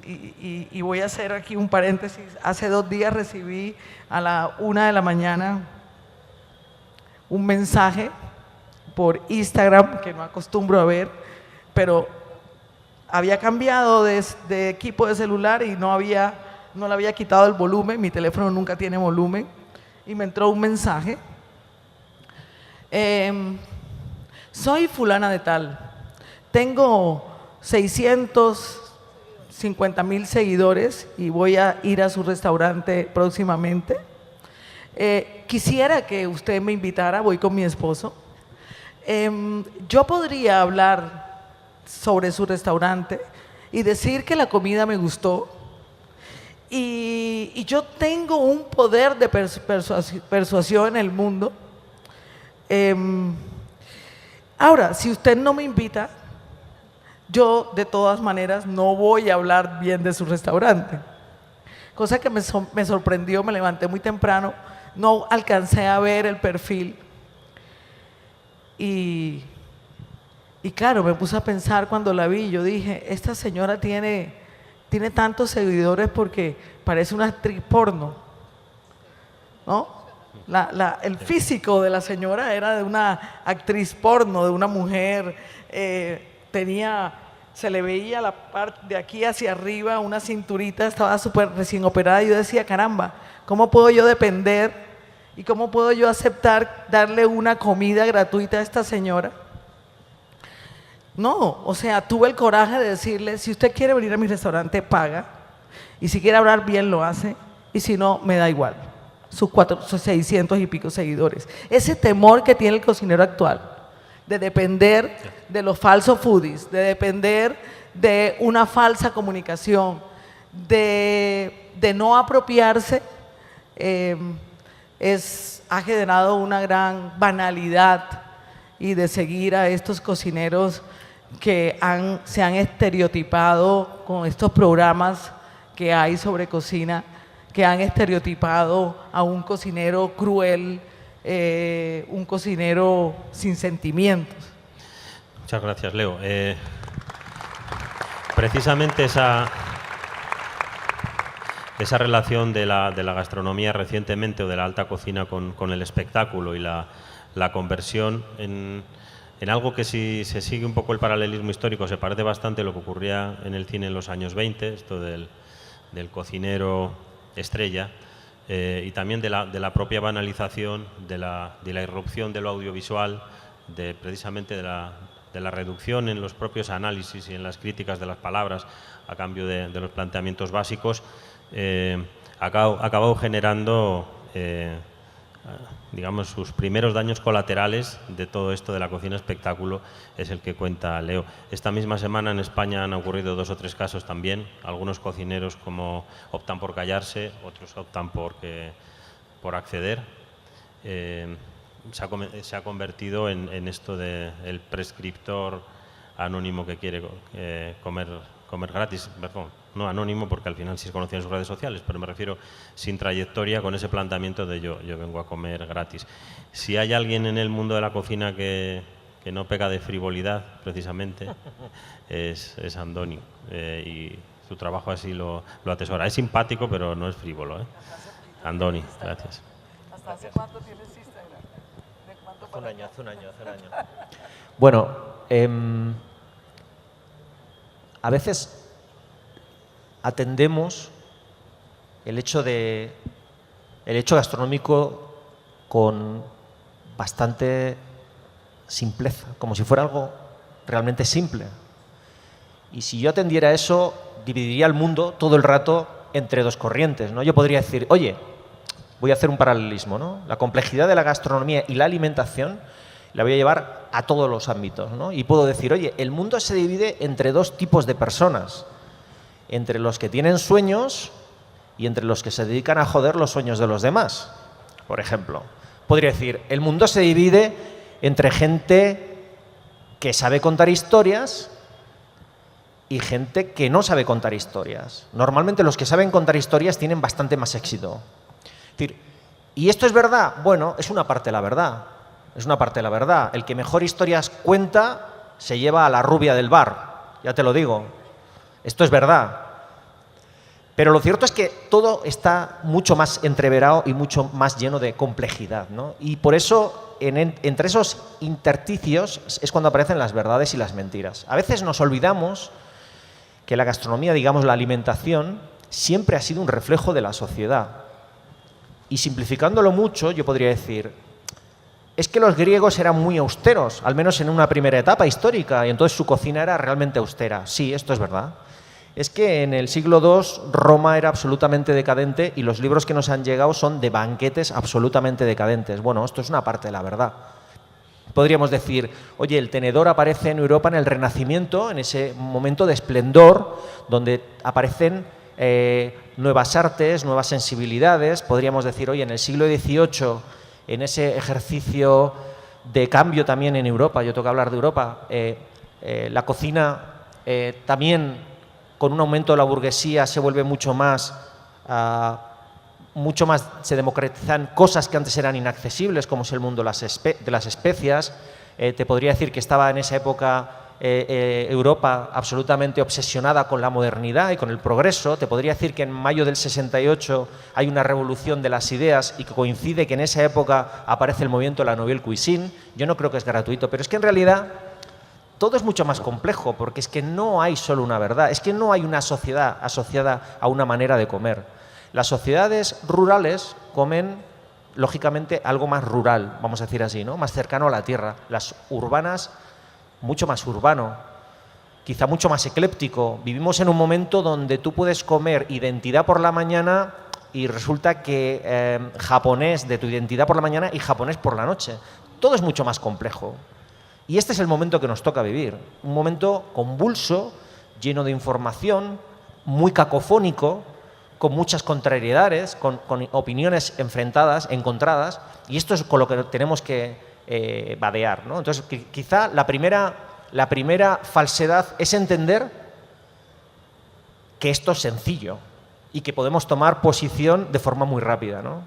Y voy a hacer aquí un paréntesis. Hace 2 días recibí a la 1 de la mañana un mensaje por Instagram que no acostumbro a ver, pero había cambiado de equipo de celular y no le había quitado el volumen. Mi teléfono nunca tiene volumen, y me entró un mensaje: soy fulana de tal, tengo 650,000 seguidores y voy a ir a su restaurante próximamente. Quisiera que usted me invitara, voy con mi esposo. Yo podría hablar sobre su restaurante y decir que la comida me gustó, y yo tengo un poder de persuasión en el mundo. Ahora, si usted no me invita, yo de todas maneras no voy a hablar bien de su restaurante. Cosa que me sorprendió. Me levanté muy temprano no alcancé a ver el perfil. Y claro, me puse a pensar cuando la vi, yo dije, esta señora tiene tantos seguidores porque parece una actriz porno, ¿no? El físico de la señora era de una actriz porno, de una mujer, se le veía la parte de aquí hacia arriba, una cinturita, estaba súper recién operada, y yo decía, caramba, ¿cómo puedo yo depender y cómo puedo yo aceptar darle una comida gratuita a esta señora? No, o sea, tuve el coraje de decirle, si usted quiere venir a mi restaurante, paga, y si quiere hablar bien, lo hace, y si no, me da igual, sus 600 y pico seguidores. Ese temor que tiene el cocinero actual, de depender de los falsos foodies, de depender de una falsa comunicación, de no apropiarse, ha generado una gran banalidad, y de seguir a estos cocineros que se han estereotipado con estos programas que hay sobre cocina, que han estereotipado a un cocinero cruel, un cocinero sin sentimientos. Muchas gracias, Leo. Precisamente esa relación de la gastronomía recientemente, o de la alta cocina, con el espectáculo y la conversión en algo que, si se sigue un poco el paralelismo histórico, se parece bastante a lo que ocurría en el cine en los años 20, esto del cocinero estrella, y también de la propia banalización, de la irrupción de lo audiovisual, precisamente de la reducción en los propios análisis y en las críticas de las palabras a cambio de los planteamientos básicos, ha acabado generando digamos, sus primeros daños colaterales de todo esto de la cocina espectáculo, es el que cuenta Leo. Esta misma semana en España han ocurrido 2 o 3 casos también. Algunos cocineros optan por callarse, otros optan por acceder. Se ha convertido en esto del prescriptor anónimo que quiere comer gratis, perdón, no anónimo porque al final sí es conocido en sus redes sociales, pero me refiero sin trayectoria, con ese planteamiento de yo vengo a comer gratis. Si hay alguien en el mundo de la cocina que no peca de frivolidad, precisamente, es Andoni, y su trabajo así lo atesora. Es simpático, pero no es frívolo, ¿eh? Andoni, gracias. ¿Hasta hace cuánto tienes Instagram? ¿De cuánto para Hace un año. Bueno, a veces atendemos el hecho gastronómico con bastante simpleza, como si fuera algo realmente simple. Y si yo atendiera eso, dividiría el mundo todo el rato entre 2 corrientes, ¿no? Yo podría decir, oye, voy a hacer un paralelismo, ¿no? La complejidad de la gastronomía y la alimentación la voy a llevar a todos los ámbitos, ¿no? Y puedo decir, oye, el mundo se divide entre 2 tipos de personas, entre los que tienen sueños y entre los que se dedican a joder los sueños de los demás. Por ejemplo, podría decir, el mundo se divide entre gente que sabe contar historias y gente que no sabe contar historias. Normalmente los que saben contar historias tienen bastante más éxito. Es decir, ¿y esto es verdad? Bueno, es una parte de la verdad. Es una parte de la verdad. El que mejor historias cuenta se lleva a la rubia del bar, ya te lo digo. Esto es verdad. Pero lo cierto es que todo está mucho más entreverado y mucho más lleno de complejidad, ¿no? Y por eso, entre esos intersticios es cuando aparecen las verdades y las mentiras. A veces nos olvidamos que la gastronomía, digamos la alimentación, siempre ha sido un reflejo de la sociedad. Y simplificándolo mucho, yo podría decir, es que los griegos eran muy austeros, al menos en una primera etapa histórica, y entonces su cocina era realmente austera. Sí, esto es verdad. Es que en el siglo II Roma era absolutamente decadente y los libros que nos han llegado son de banquetes absolutamente decadentes. Bueno, esto es una parte de la verdad. Podríamos decir, oye, el tenedor aparece en Europa en el Renacimiento, en ese momento de esplendor, donde aparecen nuevas artes, nuevas sensibilidades. Podríamos decir, oye, en el siglo XVIII, en ese ejercicio de cambio también en Europa, yo tengo que hablar de Europa, la cocina también, con un aumento de la burguesía, se vuelve mucho más mucho más, se democratizan cosas que antes eran inaccesibles, como es el mundo de las especias. Te podría decir que estaba en esa época Europa absolutamente obsesionada con la modernidad y con el progreso. Te podría decir que en mayo del 68 hay una revolución de las ideas y que coincide que en esa época aparece el movimiento de la Nouvelle Cuisine. Yo no creo que es gratuito, pero es que en realidad todo es mucho más complejo, porque es que no hay solo una verdad, es que no hay una sociedad asociada a una manera de comer. Las sociedades rurales comen, lógicamente, algo más rural, vamos a decir así, ¿no? Más cercano a la tierra. Las urbanas, mucho más urbano, quizá mucho más ecléptico. Vivimos en un momento donde tú puedes comer identidad por la mañana y resulta que japonés de tu identidad por la mañana y japonés por la noche. Todo es mucho más complejo. Y este es el momento que nos toca vivir. Un momento convulso, lleno de información, muy cacofónico, con muchas contrariedades, con opiniones enfrentadas, encontradas, y esto es con lo que tenemos que vadear, ¿no? Entonces, quizá la primera falsedad es entender que esto es sencillo y que podemos tomar posición de forma muy rápida, ¿no?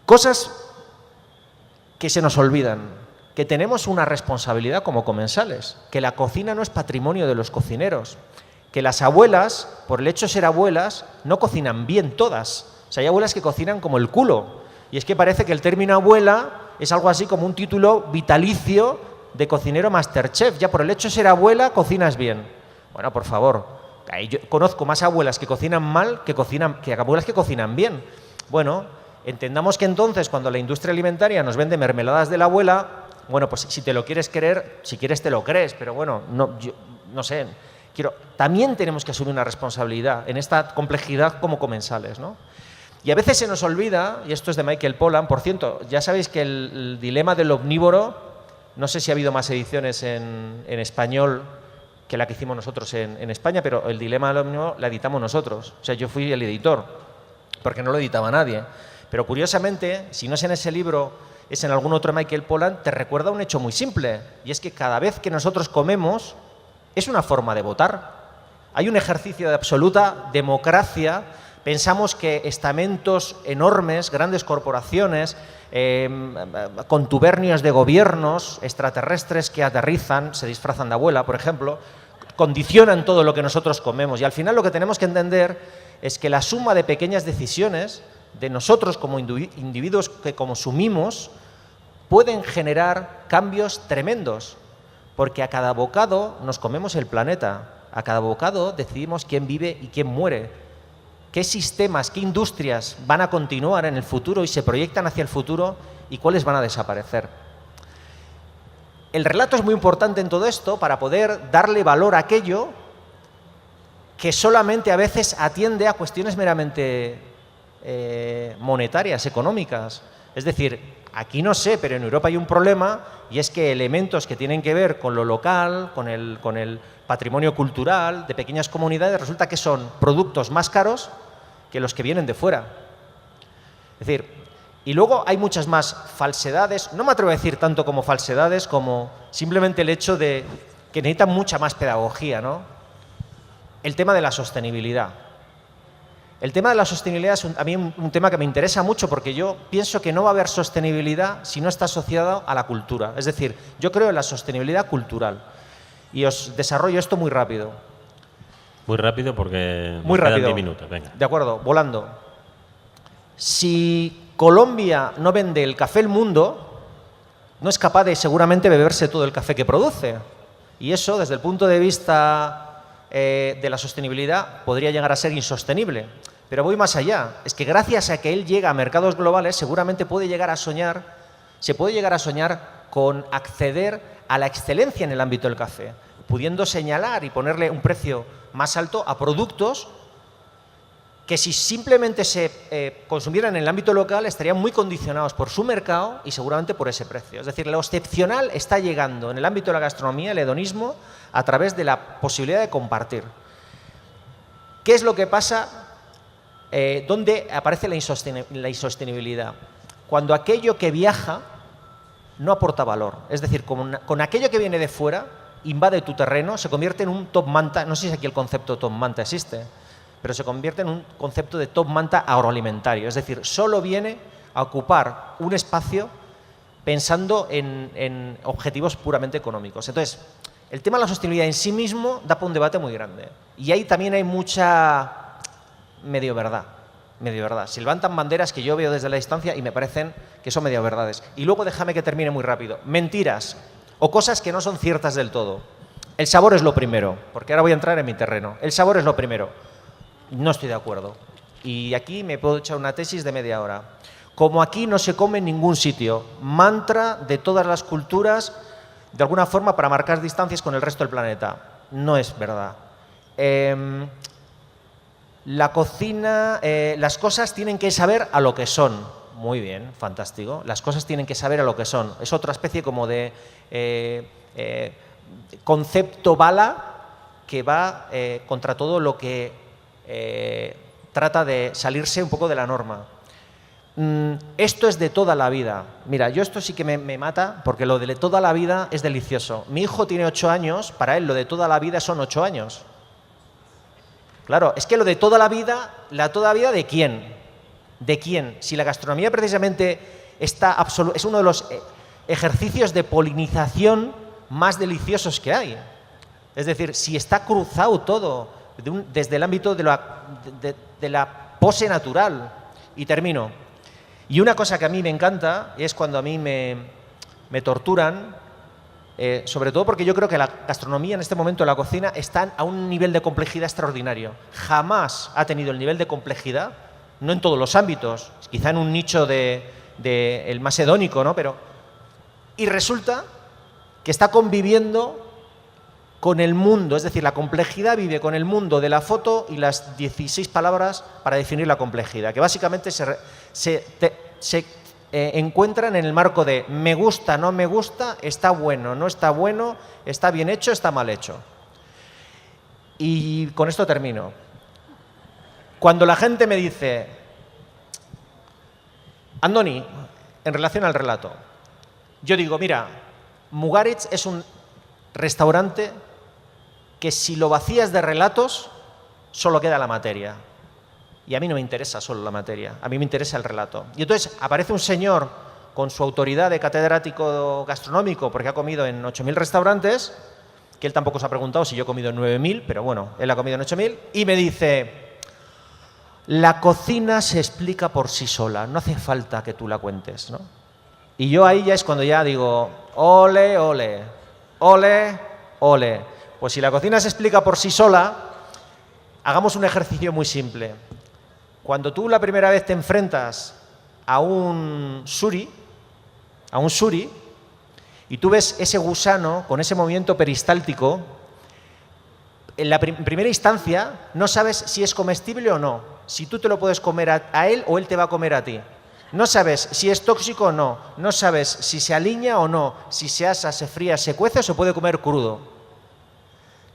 Cosas que se nos olvidan, que tenemos una responsabilidad como comensales, que la cocina no es patrimonio de los cocineros, que las abuelas, por el hecho de ser abuelas, no cocinan bien todas. O sea, hay abuelas que cocinan como el culo. Y es que parece que el término abuela es algo así como un título vitalicio de cocinero Masterchef. Ya por el hecho de ser abuela, cocinas bien. Bueno, por favor, yo conozco más abuelas que cocinan mal que abuelas que cocinan bien. Bueno, entendamos que entonces cuando la industria alimentaria nos vende mermeladas de la abuela, bueno, pues si te lo quieres creer, si quieres te lo crees, pero bueno, no sé. También tenemos que asumir una responsabilidad en esta complejidad como comensales, ¿no? Y a veces se nos olvida, y esto es de Michael Pollan, por cierto, ya sabéis que el dilema del omnívoro, no sé si ha habido más ediciones en español que la que hicimos nosotros en España, pero el dilema del omnívoro la editamos nosotros. O sea, yo fui el editor, porque no lo editaba nadie. Pero curiosamente, si no es en ese libro, es en algún otro de Michael Pollan, te recuerda un hecho muy simple, y es que cada vez que nosotros comemos, es una forma de votar. Hay un ejercicio de absoluta democracia. Pensamos que estamentos enormes, grandes corporaciones, contubernios de gobiernos, extraterrestres que aterrizan, se disfrazan de abuela, por ejemplo, condicionan todo lo que nosotros comemos. Y al final lo que tenemos que entender es que la suma de pequeñas decisiones de nosotros como individuos que consumimos pueden generar cambios tremendos. Porque a cada bocado nos comemos el planeta, a cada bocado decidimos quién vive y quién muere, qué sistemas, qué industrias van a continuar en el futuro y se proyectan hacia el futuro y cuáles van a desaparecer. El relato es muy importante en todo esto para poder darle valor a aquello que solamente a veces atiende a cuestiones meramente monetarias, económicas. Es decir, aquí no sé, pero en Europa hay un problema y es que elementos que tienen que ver con lo local, con el patrimonio cultural de pequeñas comunidades, resulta que son productos más caros que los que vienen de fuera. Es decir, y luego hay muchas más falsedades, no me atrevo a decir tanto como falsedades, como simplemente el hecho de que necesitan mucha más pedagogía, ¿no? El tema de la sostenibilidad. El tema de la sostenibilidad es a mí un tema que me interesa mucho porque yo pienso que no va a haber sostenibilidad si no está asociada a la cultura. Es decir, yo creo en la sostenibilidad cultural. Y os desarrollo esto muy rápido. Muy rápido porque muy nos quedan rápido. 10 minutos. Venga. De acuerdo, volando. Si Colombia no vende el café El Mundo, no es capaz de seguramente beberse todo el café que produce. Y eso, desde el punto de vista de la sostenibilidad, podría llegar a ser insostenible. Pero voy más allá. Es que gracias a que él llega a mercados globales, seguramente se puede llegar a soñar con acceder a la excelencia en el ámbito del café, pudiendo señalar y ponerle un precio más alto a productos que si simplemente se consumieran en el ámbito local estarían muy condicionados por su mercado y seguramente por ese precio. Es decir, lo excepcional está llegando en el ámbito de la gastronomía, el hedonismo, a través de la posibilidad de compartir. ¿Qué es lo que pasa? ¿Dónde aparece la insostenibilidad? Cuando aquello que viaja no aporta valor. Es decir, con aquello que viene de fuera, invade tu terreno, se convierte en un top manta. No sé si aquí el concepto top manta existe. pero se convierte en un concepto de top manta agroalimentario. Es decir, solo viene a ocupar un espacio pensando en objetivos puramente económicos. Entonces, el tema de la sostenibilidad en sí mismo da para un debate muy grande. Y ahí también hay mucha medio verdad. Se levantan banderas que yo veo desde la distancia y me parecen que son medio verdades. Y luego déjame que termine muy rápido. Mentiras o cosas que no son ciertas del todo. El sabor es lo primero, porque ahora voy a entrar en mi terreno. El sabor es lo primero. No estoy de acuerdo. Y aquí me puedo echar una tesis de media hora. Como aquí no se come en ningún sitio, mantra de todas las culturas, de alguna forma para marcar distancias con el resto del planeta. No es verdad. La cocina, las cosas tienen que saber a lo que son. Muy bien, fantástico. Las cosas tienen que saber a lo que son. Es otra especie como de concepto bala que va contra todo lo que trata de salirse un poco de la norma. Esto es de toda la vida. Mira, yo esto sí que me mata, porque lo de toda la vida es delicioso. Mi hijo tiene 8 años, para él lo de toda la vida son 8 años. Claro, es que lo de toda la vida ¿de quién? ¿De quién? Si la gastronomía precisamente es uno de los ejercicios de polinización más deliciosos que hay. Es decir, si está cruzado todo desde el ámbito de la pose natural. Y termino. Y una cosa que a mí me encanta es cuando a mí me torturan, sobre todo porque yo creo que la gastronomía en este momento, la cocina, está a un nivel de complejidad extraordinario. Jamás ha tenido el nivel de complejidad, no en todos los ámbitos, quizá en un nicho el más hedónico, ¿no? Y resulta que está conviviendo con el mundo, es decir, la complejidad vive con el mundo de la foto y las 16 palabras para definir la complejidad, que básicamente se encuentran en el marco de me gusta, no me gusta, está bueno, no está bueno, está bien hecho, está mal hecho. Y con esto termino. Cuando la gente me dice, Andoni, en relación al relato, yo digo, mira, Mugaritz es un restaurante que si lo vacías de relatos, solo queda la materia. Y a mí no me interesa solo la materia, a mí me interesa el relato. Y entonces aparece un señor con su autoridad de catedrático gastronómico, porque ha comido en 8.000 restaurantes, que él tampoco se ha preguntado si yo he comido en 9.000, pero bueno, él ha comido en 8.000, y me dice, la cocina se explica por sí sola, no hace falta que tú la cuentes, ¿no? Y yo ahí ya es cuando ya digo, ole, ole, ole, ole. Pues si la cocina se explica por sí sola, hagamos un ejercicio muy simple. Cuando tú la primera vez te enfrentas a un suri, y tú ves ese gusano con ese movimiento peristáltico, en la primera instancia no sabes si es comestible o no, si tú te lo puedes comer a él o él te va a comer a ti. No sabes si es tóxico o no, no sabes si se aliña o no, si se asa, se fría, se cuece o se puede comer crudo.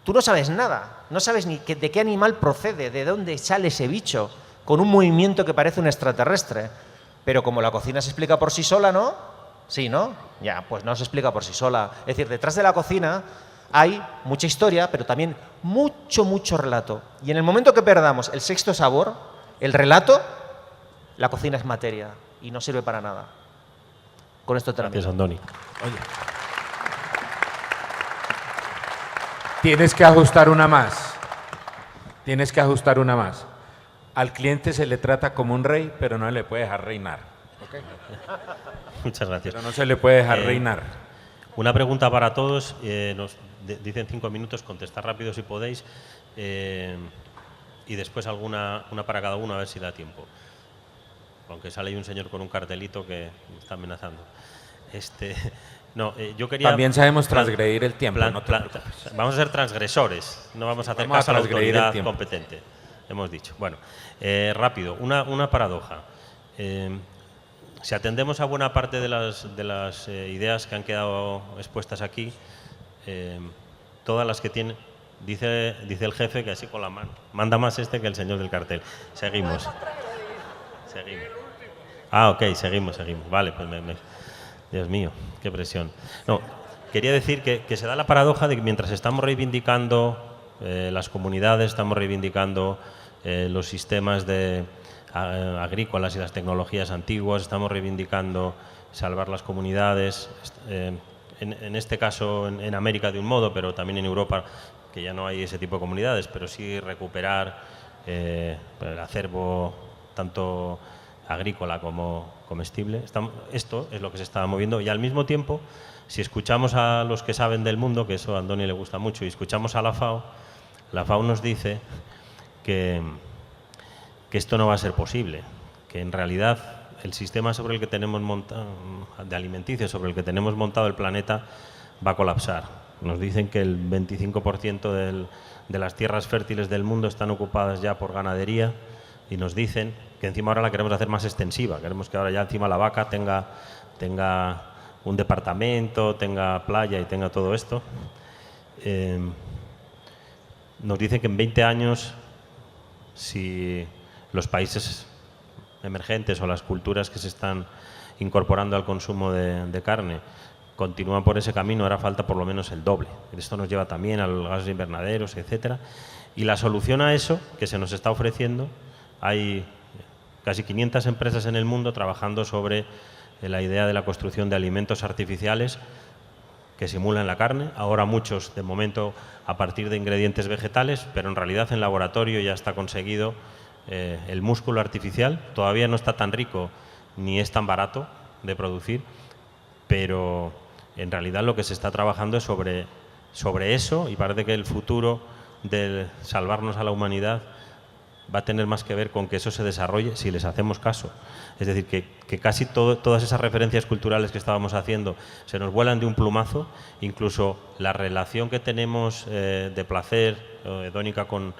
Tú no sabes nada, no sabes ni de qué animal procede, de dónde sale ese bicho, con un movimiento que parece un extraterrestre. Pero como la cocina se explica por sí sola, ¿no? Sí, ¿no? Ya, pues no se explica por sí sola. Es decir, detrás de la cocina hay mucha historia, pero también mucho relato. Y en el momento que perdamos el sexto sabor, el relato, la cocina es materia y no sirve para nada. Con esto termino. Gracias, Andoni. Oye. Tienes que ajustar una más. Tienes que ajustar una más. Al cliente se le trata como un rey, pero no le puede dejar reinar. ¿Okay? Muchas gracias. Pero no se le puede dejar reinar. Una pregunta para todos. Nos dicen 5 minutos, contestar rápido si podéis. Y después una para cada uno, a ver si da tiempo. Aunque sale ahí un señor con un cartelito que me está amenazando. Yo quería... También sabemos transgredir el tiempo. Vamos a ser transgresores, no vamos a hacer caso a la autoridad competente. Hemos dicho. Bueno, rápido, una paradoja. Si atendemos a buena parte de las ideas que han quedado expuestas aquí, todas las que tiene, dice el jefe que así con la mano, manda más que el señor del cartel. Seguimos. Ah, ok, seguimos. Vale, pues Dios mío, qué presión. No, quería decir que se da la paradoja de que mientras estamos reivindicando las comunidades, estamos reivindicando los sistemas agrícolas y las tecnologías antiguas, estamos reivindicando salvar las comunidades, en este caso en América de un modo, pero también en Europa, que ya no hay ese tipo de comunidades, pero sí recuperar el acervo tanto agrícola como comestible. Esto es lo que se está moviendo, y al mismo tiempo, si escuchamos a los que saben del mundo, que eso a Andoni le gusta mucho, y escuchamos a la FAO nos dice que esto no va a ser posible, que en realidad el sistema sobre el que tenemos montado, de alimenticio, sobre el que tenemos montado el planeta, va a colapsar. Nos dicen que el 25% de las tierras fértiles del mundo están ocupadas ya por ganadería, y nos dicen que encima ahora la queremos hacer más extensiva, queremos que ahora ya encima la vaca tenga un departamento, tenga playa y tenga todo esto. Nos dicen que en 20 años, si los países emergentes o las culturas que se están incorporando al consumo de carne continúan por ese camino, hará falta por lo menos el doble. Esto nos lleva también a los gases invernaderos, etcétera. Y la solución a eso que se nos está ofreciendo, hay casi 500 empresas en el mundo trabajando sobre la idea de la construcción de alimentos artificiales que simulan la carne. Ahora muchos, de momento, a partir de ingredientes vegetales, pero en realidad en laboratorio ya está conseguido el músculo artificial. Todavía no está tan rico ni es tan barato de producir, pero en realidad lo que se está trabajando es sobre eso, y parece que el futuro de salvarnos a la humanidad va a tener más que ver con que eso se desarrolle si les hacemos caso. Es decir, que casi todas esas referencias culturales que estábamos haciendo se nos vuelan de un plumazo, incluso la relación que tenemos de placer hedónica con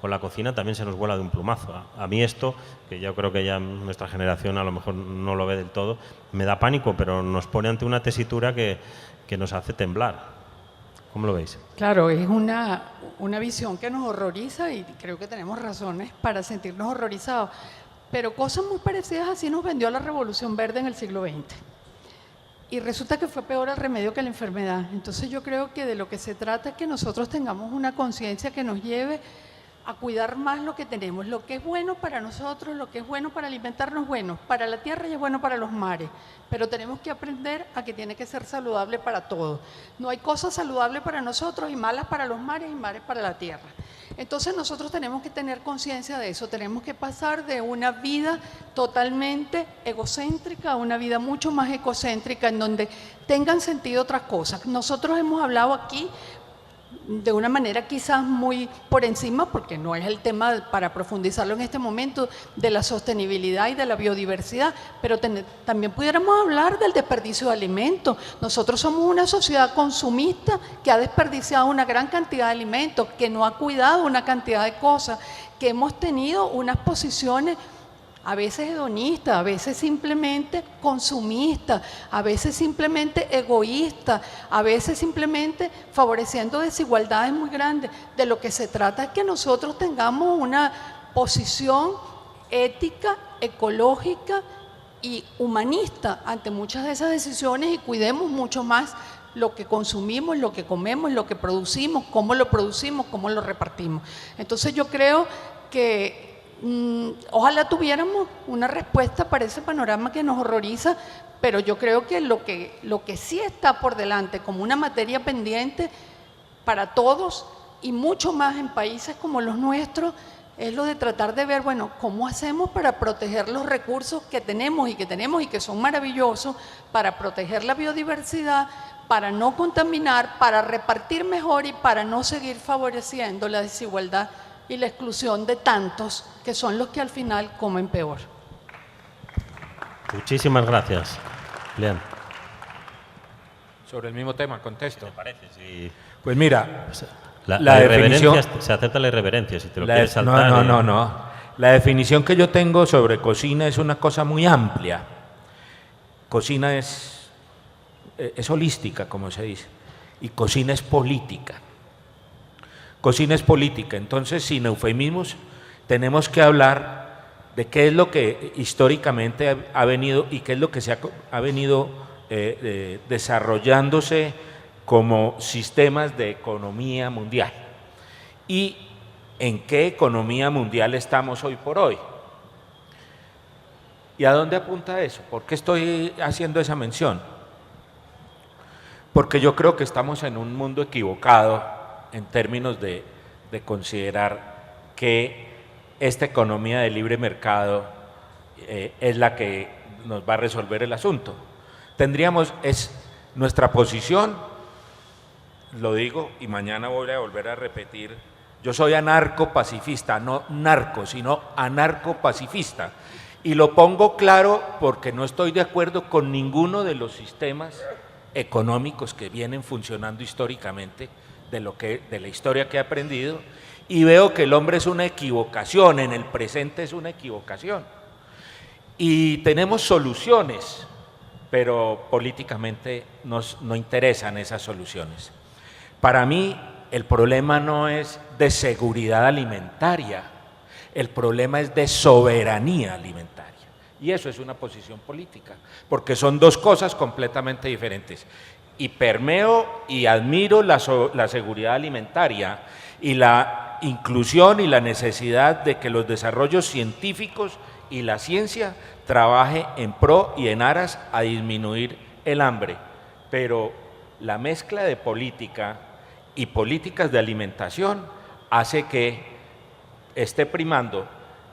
la cocina también se nos vuela de un plumazo. A mí esto, que yo creo que ya nuestra generación a lo mejor no lo ve del todo, me da pánico, pero nos pone ante una tesitura que nos hace temblar. ¿Cómo lo veis? Claro, es una visión que nos horroriza, y creo que tenemos razones para sentirnos horrorizados. Pero cosas muy parecidas así nos vendió la Revolución Verde en el siglo XX. Y resulta que fue peor el remedio que la enfermedad. Entonces yo creo que de lo que se trata es que nosotros tengamos una conciencia que nos lleve a cuidar más lo que tenemos, lo que es bueno para nosotros, lo que es bueno para alimentarnos, bueno para la tierra y es bueno para los mares, pero tenemos que aprender a que tiene que ser saludable para todos. No hay cosas saludables para nosotros y malas para los mares y mares para la tierra. Entonces nosotros tenemos que tener conciencia de eso, tenemos que pasar de una vida totalmente egocéntrica a una vida mucho más ecocéntrica, en donde tengan sentido otras cosas. Nosotros hemos hablado aquí de una manera quizás muy por encima, porque no es el tema para profundizarlo en este momento, de la sostenibilidad y de la biodiversidad, pero también pudiéramos hablar del desperdicio de alimentos. Nosotros somos una sociedad consumista que ha desperdiciado una gran cantidad de alimentos, que no ha cuidado una cantidad de cosas, que hemos tenido unas posiciones a veces hedonista, a veces simplemente consumista, a veces simplemente egoísta, a veces simplemente favoreciendo desigualdades muy grandes. De lo que se trata es que nosotros tengamos una posición ética, ecológica y humanista ante muchas de esas decisiones, y cuidemos mucho más lo que consumimos, lo que comemos, lo que producimos, cómo lo repartimos. Entonces yo creo que ojalá tuviéramos una respuesta para ese panorama que nos horroriza, pero yo creo que lo que sí está por delante como una materia pendiente para todos, y mucho más en países como los nuestros, es lo de tratar de ver, bueno, cómo hacemos para proteger los recursos que tenemos y que son maravillosos, para proteger la biodiversidad, para no contaminar, para repartir mejor y para no seguir favoreciendo la desigualdad y la exclusión de tantos que son los que al final comen peor. Muchísimas gracias, Lean. Sobre el mismo tema, contesto. ¿Te parece? Sí. Pues mira, la irreverencia, se acepta la irreverencia, si te lo quieres saltar. No. La definición que yo tengo sobre cocina es una cosa muy amplia. Cocina es holística, como se dice, y cocina es política. Cocina es política, entonces sin eufemismos tenemos que hablar de qué es lo que históricamente ha venido y qué es lo que ha venido desarrollándose como sistemas de economía mundial. Y en qué economía mundial estamos hoy por hoy. ¿Y a dónde apunta eso? ¿Por qué estoy haciendo esa mención? Porque yo creo que estamos en un mundo equivocado en términos de considerar que esta economía de libre mercado es la que nos va a resolver el asunto. Es nuestra posición, lo digo y mañana voy a volver a repetir, yo soy anarcopacifista, no narco, sino anarcopacifista. Y lo pongo claro porque no estoy de acuerdo con ninguno de los sistemas económicos que vienen funcionando históricamente, de la historia que he aprendido, y veo que el hombre es una equivocación, en el presente es una equivocación. Y tenemos soluciones, pero políticamente no interesan esas soluciones. Para mí, el problema no es de seguridad alimentaria, el problema es de soberanía alimentaria. Y eso es una posición política, porque son dos cosas completamente diferentes. Y permeo y admiro la seguridad alimentaria y la inclusión y la necesidad de que los desarrollos científicos y la ciencia trabaje en pro y en aras a disminuir el hambre. Pero la mezcla de política y políticas de alimentación hace que esté primando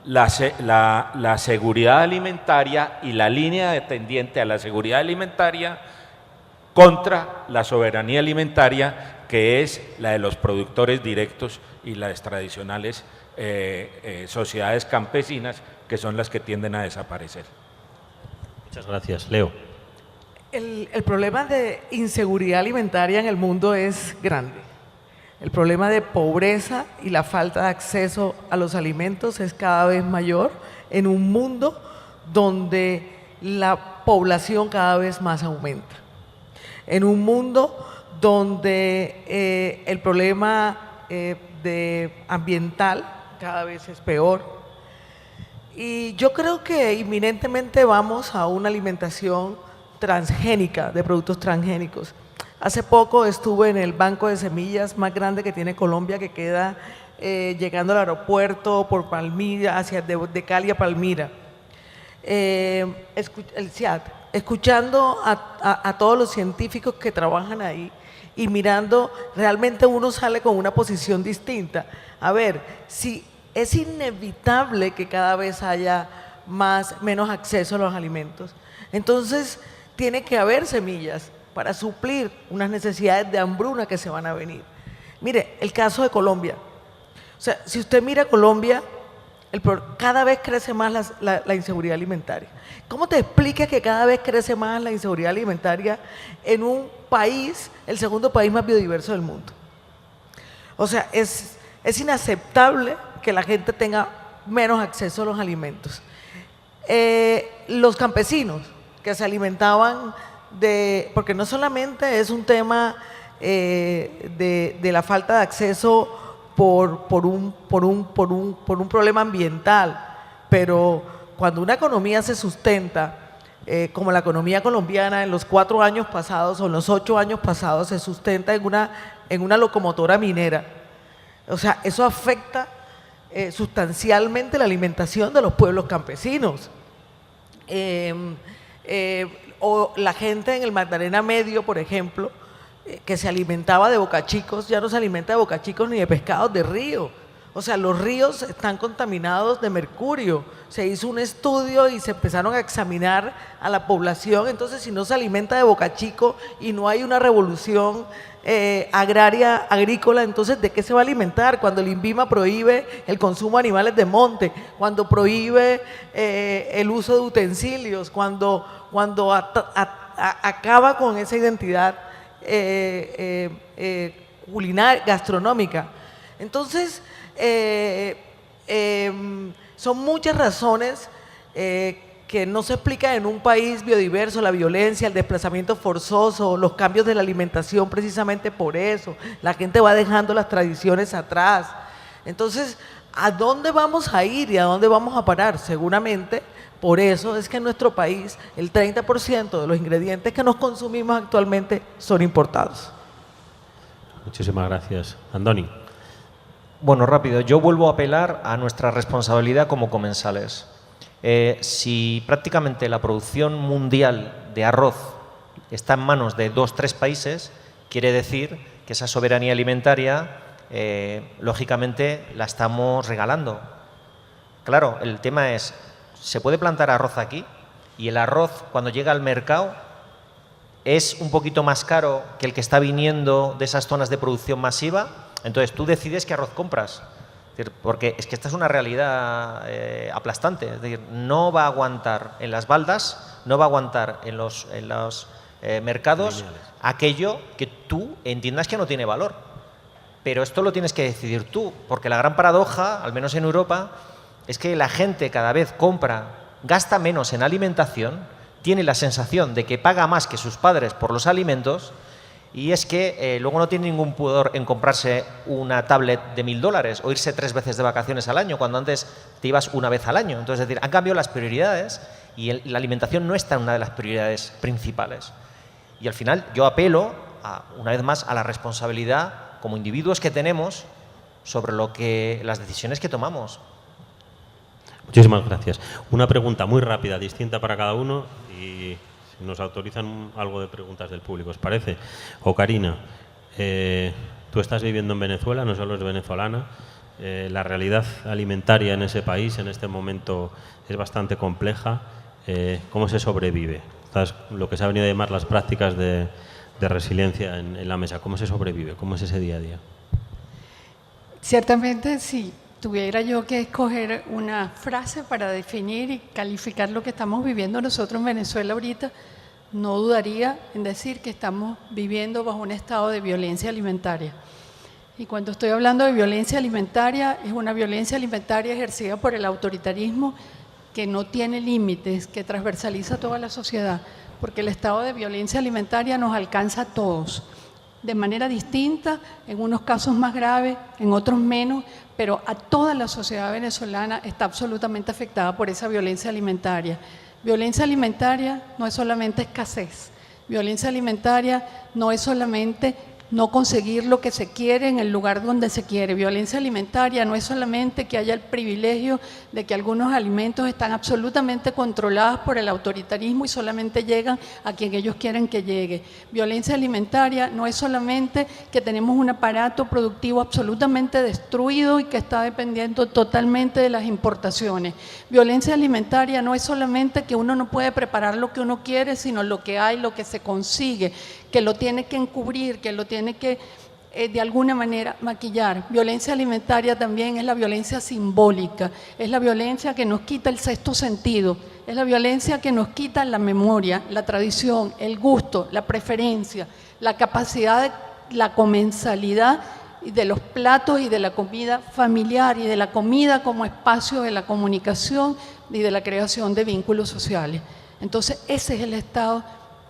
la seguridad alimentaria y la línea tendiente a la seguridad alimentaria contra la soberanía alimentaria, que es la de los productores directos y las tradicionales sociedades campesinas, que son las que tienden a desaparecer. Muchas gracias. Leo. El problema de inseguridad alimentaria en el mundo es grande. El problema de pobreza y la falta de acceso a los alimentos es cada vez mayor en un mundo donde la población cada vez más aumenta. En un mundo donde el problema ambiental cada vez es peor. Y yo creo que inminentemente vamos a una alimentación transgénica, de productos transgénicos. Hace poco estuve en el banco de semillas más grande que tiene Colombia, que queda llegando al aeropuerto por Palmira, de Cali a Palmira. El CIAT, escuchando a todos los científicos que trabajan ahí y mirando, realmente uno sale con una posición distinta. A ver, si es inevitable que cada vez haya menos acceso a los alimentos, entonces tiene que haber semillas para suplir unas necesidades de hambruna que se van a venir. Mire, el caso de Colombia. O sea, si usted mira Colombia, cada vez crece más la inseguridad alimentaria. ¿Cómo te explicas que cada vez crece más la inseguridad alimentaria en un país, el segundo país más biodiverso del mundo? O sea, es inaceptable que la gente tenga menos acceso a los alimentos. Los campesinos que se alimentaban porque no solamente es un tema de la falta de acceso por un problema ambiental, pero cuando una economía se sustenta, como la economía colombiana en los 4 años pasados o en los 8 años pasados se sustenta en una locomotora minera, o sea, eso afecta sustancialmente la alimentación de los pueblos campesinos. O la gente en el Magdalena Medio, por ejemplo, que se alimentaba de bocachicos, ya no se alimenta de bocachicos ni de pescados de río. O sea, los ríos están contaminados de mercurio. Se hizo un estudio y se empezaron a examinar a la población. Entonces, si no se alimenta de bocachico y no hay una revolución agrícola, entonces ¿de qué se va a alimentar? Cuando el INVIMA prohíbe el consumo de animales de monte, cuando prohíbe el uso de utensilios, cuando acaba con esa identidad culinaria, gastronómica. Entonces, son muchas razones que no se explican en un país biodiverso, la violencia, el desplazamiento forzoso, los cambios de la alimentación, precisamente por eso. La gente va dejando las tradiciones atrás. Entonces, ¿a dónde vamos a ir y a dónde vamos a parar? Seguramente, por eso es que en nuestro país el 30% de los ingredientes que nos consumimos actualmente son importados. Muchísimas gracias. Andoni. Bueno, rápido. Yo vuelvo a apelar a nuestra responsabilidad como comensales. Si prácticamente la producción mundial de arroz está en manos de 2 o 3 países, quiere decir que esa soberanía alimentaria, lógicamente, la estamos regalando. Claro, el tema es, ¿se puede plantar arroz aquí? Y el arroz, cuando llega al mercado, es un poquito más caro que el que está viniendo de esas zonas de producción masiva. Entonces, tú decides qué arroz compras. Es decir, porque es que esta es una realidad aplastante. Es decir, no va a aguantar en las baldas, no va a aguantar en los mercados aquello que tú entiendas que no tiene valor. Pero esto lo tienes que decidir tú, porque la gran paradoja, al menos en Europa, es que la gente cada vez gasta menos en alimentación, tiene la sensación de que paga más que sus padres por los alimentos, y es que luego no tiene ningún pudor en comprarse una tablet de $1000 o irse 3 veces de vacaciones al año, cuando antes te ibas una vez al año. Entonces, es decir, han cambiado las prioridades y la alimentación no está en una de las prioridades principales. Y al final yo apelo, una vez más, a la responsabilidad como individuos que tenemos sobre las decisiones que tomamos. Muchísimas gracias. Una pregunta muy rápida, distinta para cada uno, y si nos autorizan algo de preguntas del público, ¿os parece? Ocarina, tú estás viviendo en Venezuela, no solo es venezolana, la realidad alimentaria en ese país en este momento es bastante compleja. ¿Cómo se sobrevive? Lo que se ha venido a llamar las prácticas de resiliencia en la mesa. ¿Cómo se sobrevive? ¿Cómo es ese día a día? Ciertamente, si tuviera yo que escoger una frase para definir y calificar lo que estamos viviendo nosotros en Venezuela ahorita, no dudaría en decir que estamos viviendo bajo un estado de violencia alimentaria. Y cuando estoy hablando de violencia alimentaria, es una violencia alimentaria ejercida por el autoritarismo que no tiene límites, que transversaliza toda la sociedad, porque el estado de violencia alimentaria nos alcanza a todos, de manera distinta, en unos casos más graves, en otros menos, pero a toda la sociedad venezolana está absolutamente afectada por esa violencia alimentaria. Violencia alimentaria no es solamente escasez, violencia alimentaria no es solamente no conseguir lo que se quiere en el lugar donde se quiere. Violencia alimentaria no es solamente que haya el privilegio de que algunos alimentos están absolutamente controlados por el autoritarismo y solamente llegan a quien ellos quieren que llegue. Violencia alimentaria no es solamente que tenemos un aparato productivo absolutamente destruido y que está dependiendo totalmente de las importaciones. Violencia alimentaria no es solamente que uno no puede preparar lo que uno quiere, sino lo que hay, lo que se consigue, que lo tiene que encubrir, que lo tiene que de alguna manera maquillar. Violencia alimentaria también es la violencia simbólica, es la violencia que nos quita el sexto sentido, es la violencia que nos quita la memoria, la tradición, el gusto, la preferencia, la capacidad de la comensalidad de los platos y de la comida familiar y de la comida como espacio de la comunicación y de la creación de vínculos sociales. Entonces, ese es el estado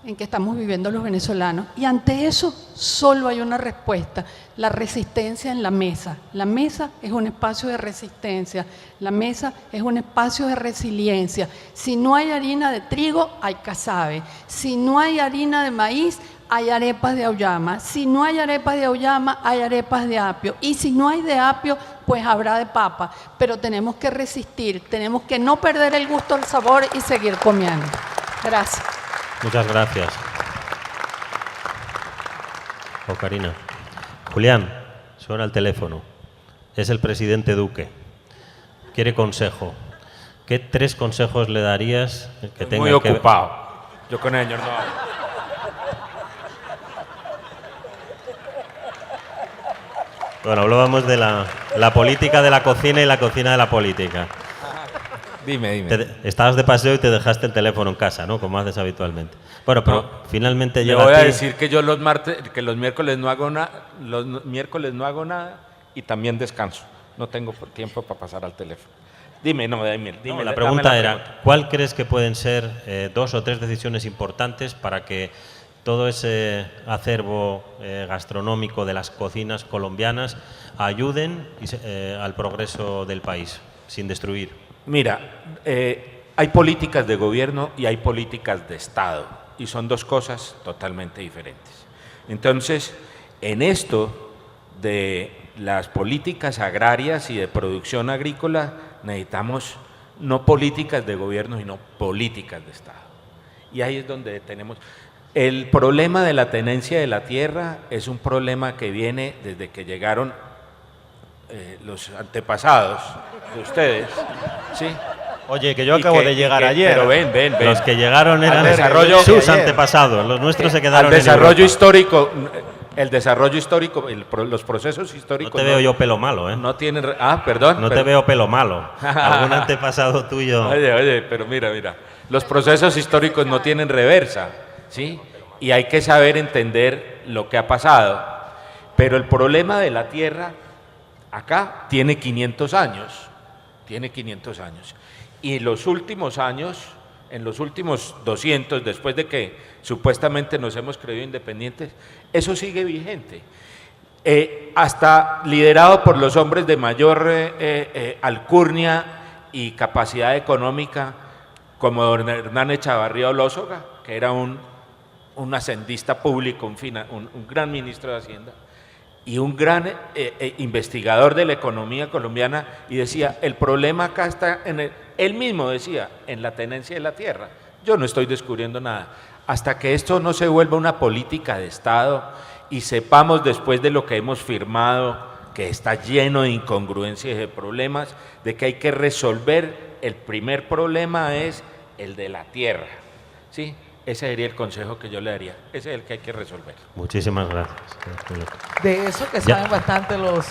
en que estamos viviendo los venezolanos. Y ante eso solo hay una respuesta, la resistencia en la mesa. La mesa es un espacio de resistencia, la mesa es un espacio de resiliencia. Si no hay harina de trigo, hay casabe. Si no hay harina de maíz, hay arepas de auyama. Si no hay arepas de auyama, hay arepas de apio. Y si no hay de apio, pues habrá de papa. Pero tenemos que resistir, tenemos que no perder el gusto, el sabor y seguir comiendo. Gracias. Muchas gracias. Ocarina. Julián, suena el teléfono. Es el presidente Duque. Quiere consejo. ¿Qué 3 consejos le darías que tenga muy ocupado. Yo con el señor no hablo. Bueno, hablábamos de la política de la cocina y la cocina de la política. Dime. Estabas de paseo y te dejaste el teléfono en casa, ¿no? Como haces habitualmente. Bueno, pero No, finalmente le llega voy a a ti. decir que yo los miércoles no hago nada y también descanso. No tengo tiempo para pasar al teléfono. Dime, No, la dame pregunta era, pregunta. ¿cuál crees que pueden ser 2 o 3 decisiones importantes para que todo ese acervo gastronómico de las cocinas colombianas ayuden al progreso del país, sin destruir? Mira, hay políticas de gobierno y hay políticas de Estado, y son 2 cosas totalmente diferentes. Entonces, en esto de las políticas agrarias y de producción agrícola necesitamos no políticas de gobierno, sino políticas de Estado. Y ahí es donde tenemos... El problema de la tenencia de la tierra es un problema que viene desde que llegaron los antepasados de ustedes, ¿sí? Oye, que yo acabo de llegar ayer. Pero ven. Los que llegaron eran desarrollo- sus antepasados, los nuestros se quedaron Al en desarrollo Europa. histórico, el desarrollo histórico, los procesos No históricos... te veo yo pelo malo, ¿eh? No tienen... perdón. No te veo pelo malo. Algún antepasado tuyo. Oye, pero mira, los procesos históricos no tienen reversa, ¿sí? Y hay que saber entender lo que ha pasado. Pero el problema de la tierra acá tiene 500 años, Y en los últimos años, en los últimos 200, después de que supuestamente nos hemos creído independientes, eso sigue vigente. Hasta liderado por los hombres de mayor alcurnia y capacidad económica, como don Hernán Echavarría Olózoga, que era un hacendista público, un gran ministro de Hacienda, y un gran investigador de la economía colombiana, y decía, el problema acá está él mismo decía, en la tenencia de la tierra. Yo no estoy descubriendo nada. Hasta que esto no se vuelva una política de Estado y sepamos después de lo que hemos firmado, que está lleno de incongruencias y de problemas, de que hay que resolver, el primer problema es el de la tierra, ¿sí? Ese sería el consejo que yo le daría, ese es el que hay que resolver. Muchísimas gracias. De eso que Ya. saben bastante la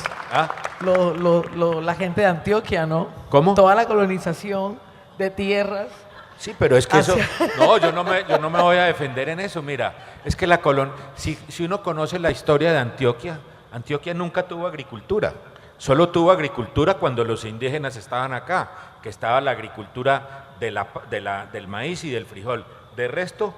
gente de Antioquia, ¿no? ¿Cómo? Toda la colonización de tierras. Sí, pero es que eso... Hacia- No, yo no me voy a defender en eso, mira, es que si uno conoce la historia de Antioquia, Antioquia nunca tuvo agricultura, solo tuvo agricultura cuando los indígenas estaban acá, que estaba la agricultura del maíz y del frijol. De resto,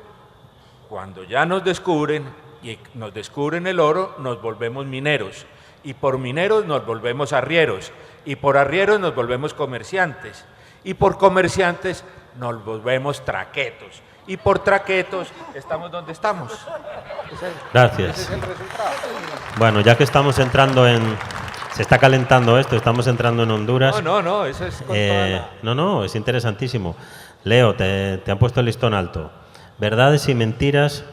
cuando ya nos descubren el oro, nos volvemos mineros, y por mineros nos volvemos arrieros, y por arrieros nos volvemos comerciantes, y por comerciantes nos volvemos traquetos, y por traquetos estamos donde estamos. Gracias. Ese es el resultado. Bueno, ya que estamos entrando se está calentando esto, estamos entrando en Honduras. No, eso es con toda la... No, es interesantísimo. Leo, te han puesto el listón alto. Verdades y mentiras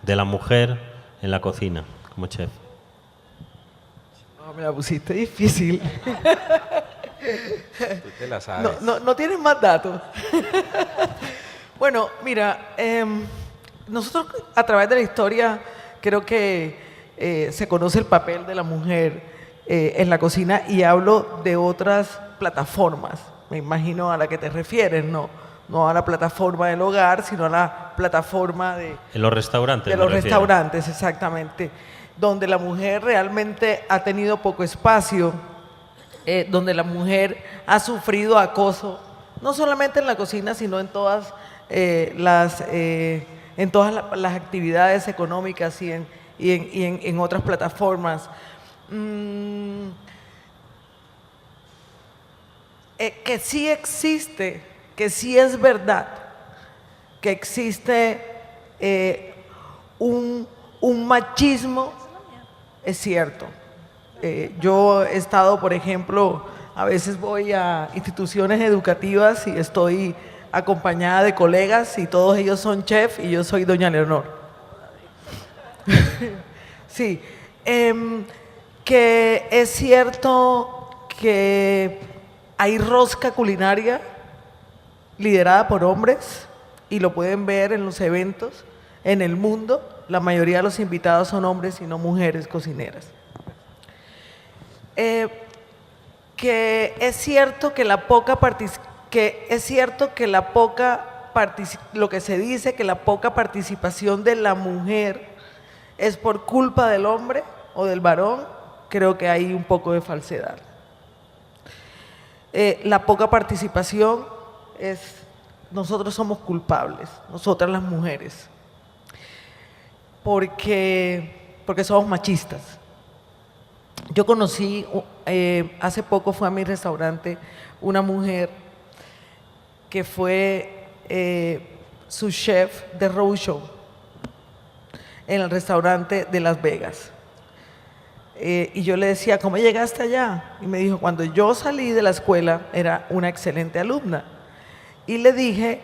de la mujer en la cocina, como chef. No, me la pusiste difícil. Tú te la sabes. No tienes más datos. Bueno, mira, nosotros a través de la historia creo que se conoce el papel de la mujer en la cocina, y hablo de otras plataformas. Me imagino a la que te refieres, no a la plataforma del hogar, sino a la plataforma En los restaurantes. de me los refiero. restaurantes, exactamente, donde la mujer realmente ha tenido poco espacio, donde la mujer ha sufrido acoso, no solamente en la cocina, sino en todas las actividades económicas y en otras plataformas. Que sí existe, que sí es verdad, que existe un machismo, es cierto. Yo he estado, por ejemplo, a veces voy a instituciones educativas y estoy acompañada de colegas y todos ellos son chef y yo soy doña Leonor. Sí, que es cierto que hay rosca culinaria liderada por hombres, y lo pueden ver en los eventos en el mundo. La mayoría de los invitados son hombres y no mujeres cocineras. Que es cierto que lo que se dice, que la poca participación de la mujer es por culpa del hombre o del varón. Creo que hay un poco de falsedad. La poca participación nosotros somos culpables, nosotras las mujeres, porque somos machistas. Yo conocí, hace poco fue a mi restaurante una mujer que fue su chef de roadshow en el restaurante de Las Vegas. Y yo le decía, ¿cómo llegaste allá? Y me dijo, cuando yo salí de la escuela era una excelente alumna. Y le dije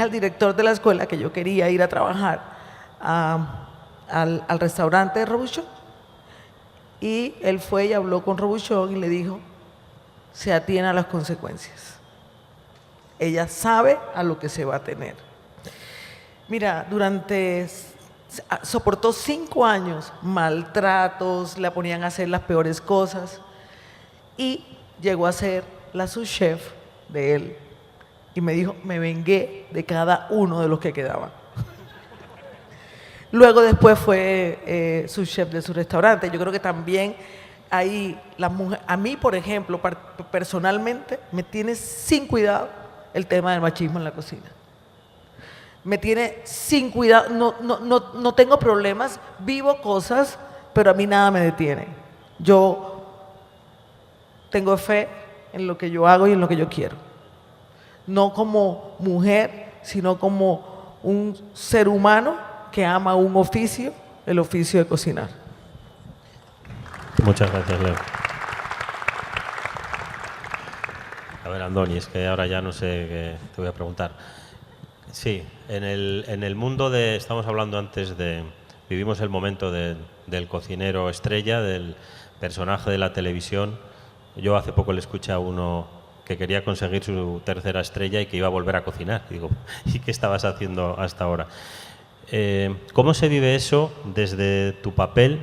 al director de la escuela que yo quería ir a trabajar al restaurante de Robuchon. Y él fue y habló con Robuchon y le dijo, se atiene a las consecuencias. Ella sabe a lo que se va a tener. Mira, soportó 5 años, maltratos, la ponían a hacer las peores cosas y llegó a ser la subchef de él. Y me dijo, me vengué de cada uno de los que quedaban. Luego después fue subchef de su restaurante. Yo creo que también ahí la mujer, a mí por ejemplo, personalmente, me tiene sin cuidado el tema del machismo en la cocina. Me tiene sin cuidado, no tengo problemas, vivo cosas, pero a mí nada me detiene. Yo tengo fe en lo que yo hago y en lo que yo quiero. No como mujer, sino como un ser humano que ama un oficio, el oficio de cocinar. Muchas gracias, Leo. A ver, Andoni, es que ahora ya no sé qué te voy a preguntar. Sí, en el mundo estamos hablando antes vivimos el momento del cocinero estrella, del personaje de la televisión. Yo hace poco le escuché a uno que quería conseguir su 3ª estrella y que iba a volver a cocinar. Digo, ¿y qué estabas haciendo hasta ahora? ¿Cómo se vive eso desde tu papel?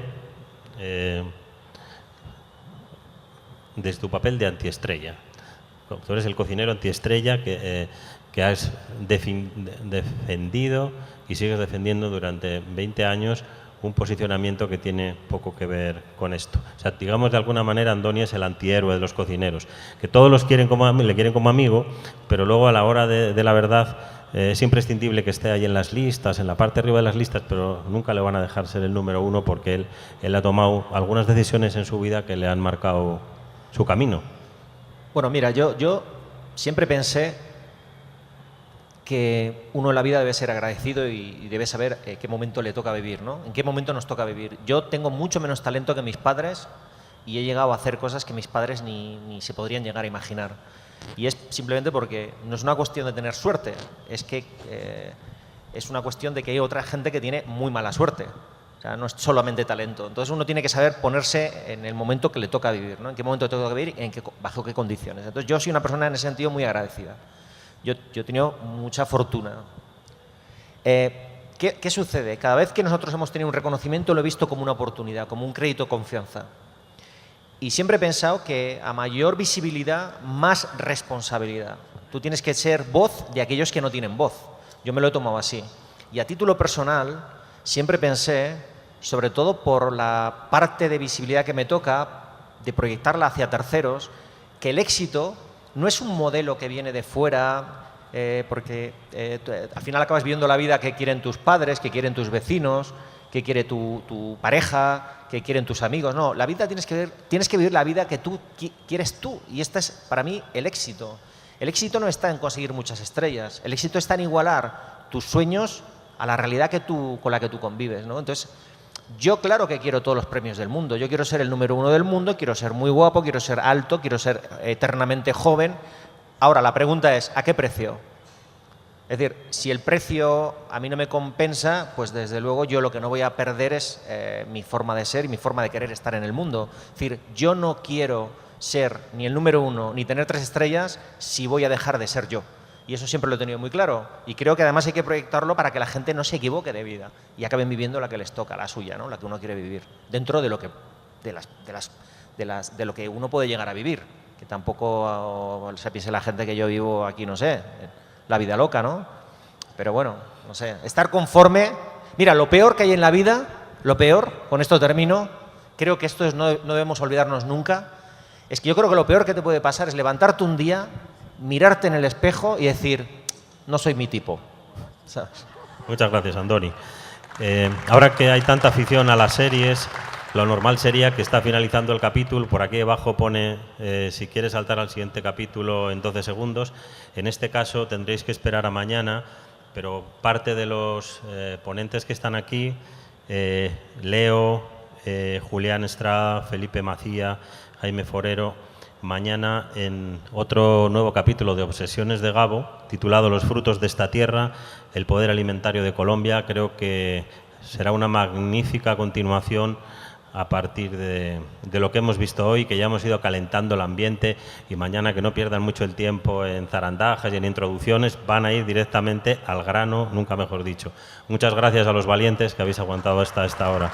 Desde tu papel de antiestrella. Tú eres el cocinero antiestrella que has defendido y sigues defendiendo durante 20 años un posicionamiento que tiene poco que ver con esto. O sea, digamos de alguna manera Andoni es el antihéroe de los cocineros, que todos le quieren como amigo, pero luego a la hora de la verdad es imprescindible que esté ahí en las listas, en la parte de arriba de las listas, pero nunca le van a dejar ser el número 1 porque él ha tomado algunas decisiones en su vida que le han marcado su camino. Bueno, mira, yo siempre pensé que uno en la vida debe ser agradecido y debe saber qué momento le toca vivir, ¿no? En qué momento nos toca vivir. Yo tengo mucho menos talento que mis padres y he llegado a hacer cosas que mis padres ni se podrían llegar a imaginar. Y es simplemente porque no es una cuestión de tener suerte, es que es una cuestión de que hay otra gente que tiene muy mala suerte. O sea, no es solamente talento. Entonces uno tiene que saber ponerse en el momento que le toca vivir, ¿no? En qué momento le toca vivir y bajo qué condiciones. Entonces yo soy una persona en ese sentido muy agradecida. Yo he tenido mucha fortuna. ¿Qué sucede? Cada vez que nosotros hemos tenido un reconocimiento lo he visto como una oportunidad, como un crédito de confianza. Y siempre he pensado que a mayor visibilidad, más responsabilidad. Tú tienes que ser voz de aquellos que no tienen voz. Yo me lo he tomado así. Y a título personal, siempre pensé, sobre todo por la parte de visibilidad que me toca, de proyectarla hacia terceros, que el éxito no es un modelo que viene de fuera, porque al final acabas viviendo la vida que quieren tus padres, que quieren tus vecinos, que quiere tu pareja, que quieren tus amigos. No, la vida tienes que vivir la vida que tú quieres tú. Y este es para mí el éxito. El éxito no está en conseguir muchas estrellas. El éxito está en igualar tus sueños a la realidad con la que tú convives, ¿no? Entonces, yo claro que quiero todos los premios del mundo. Yo quiero ser el número 1 del mundo, quiero ser muy guapo, quiero ser alto, quiero ser eternamente joven. Ahora, la pregunta es, ¿a qué precio? Es decir, si el precio a mí no me compensa, pues desde luego yo lo que no voy a perder es mi forma de ser y mi forma de querer estar en el mundo. Es decir, yo no quiero ser ni el número 1 ni tener 3 estrellas si voy a dejar de ser yo. Y eso siempre lo he tenido muy claro. Y creo que además hay que proyectarlo para que la gente no se equivoque de vida y acaben viviendo la que les toca, la suya, ¿no? La que uno quiere vivir, dentro de lo que uno puede llegar a vivir. Que tampoco se piense la gente que yo vivo aquí, no sé, la vida loca, ¿no? Pero bueno, no sé, estar conforme. Mira, lo peor que hay en la vida, lo peor, con esto termino, creo que esto no debemos olvidarnos nunca, es que yo creo que lo peor que te puede pasar es levantarte un día, mirarte en el espejo y decir, no soy mi tipo, ¿sabes? Muchas gracias, Andoni. Ahora que hay tanta afición a las series, lo normal sería que está finalizando el capítulo, por aquí abajo pone si quieres saltar al siguiente capítulo en 12 segundos. En este caso tendréis que esperar a mañana, pero parte de los ponentes que están aquí, Leo, Julián Estrada, Felipe Macía, Jaime Forero, mañana en otro nuevo capítulo de Obsesiones de Gabo, titulado Los frutos de esta tierra, el poder alimentario de Colombia. Creo que será una magnífica continuación a partir de lo que hemos visto hoy, que ya hemos ido calentando el ambiente, y mañana, que no pierdan mucho el tiempo en zarandajas y en introducciones, van a ir directamente al grano, nunca mejor dicho. Muchas gracias a los valientes que habéis aguantado hasta esta hora.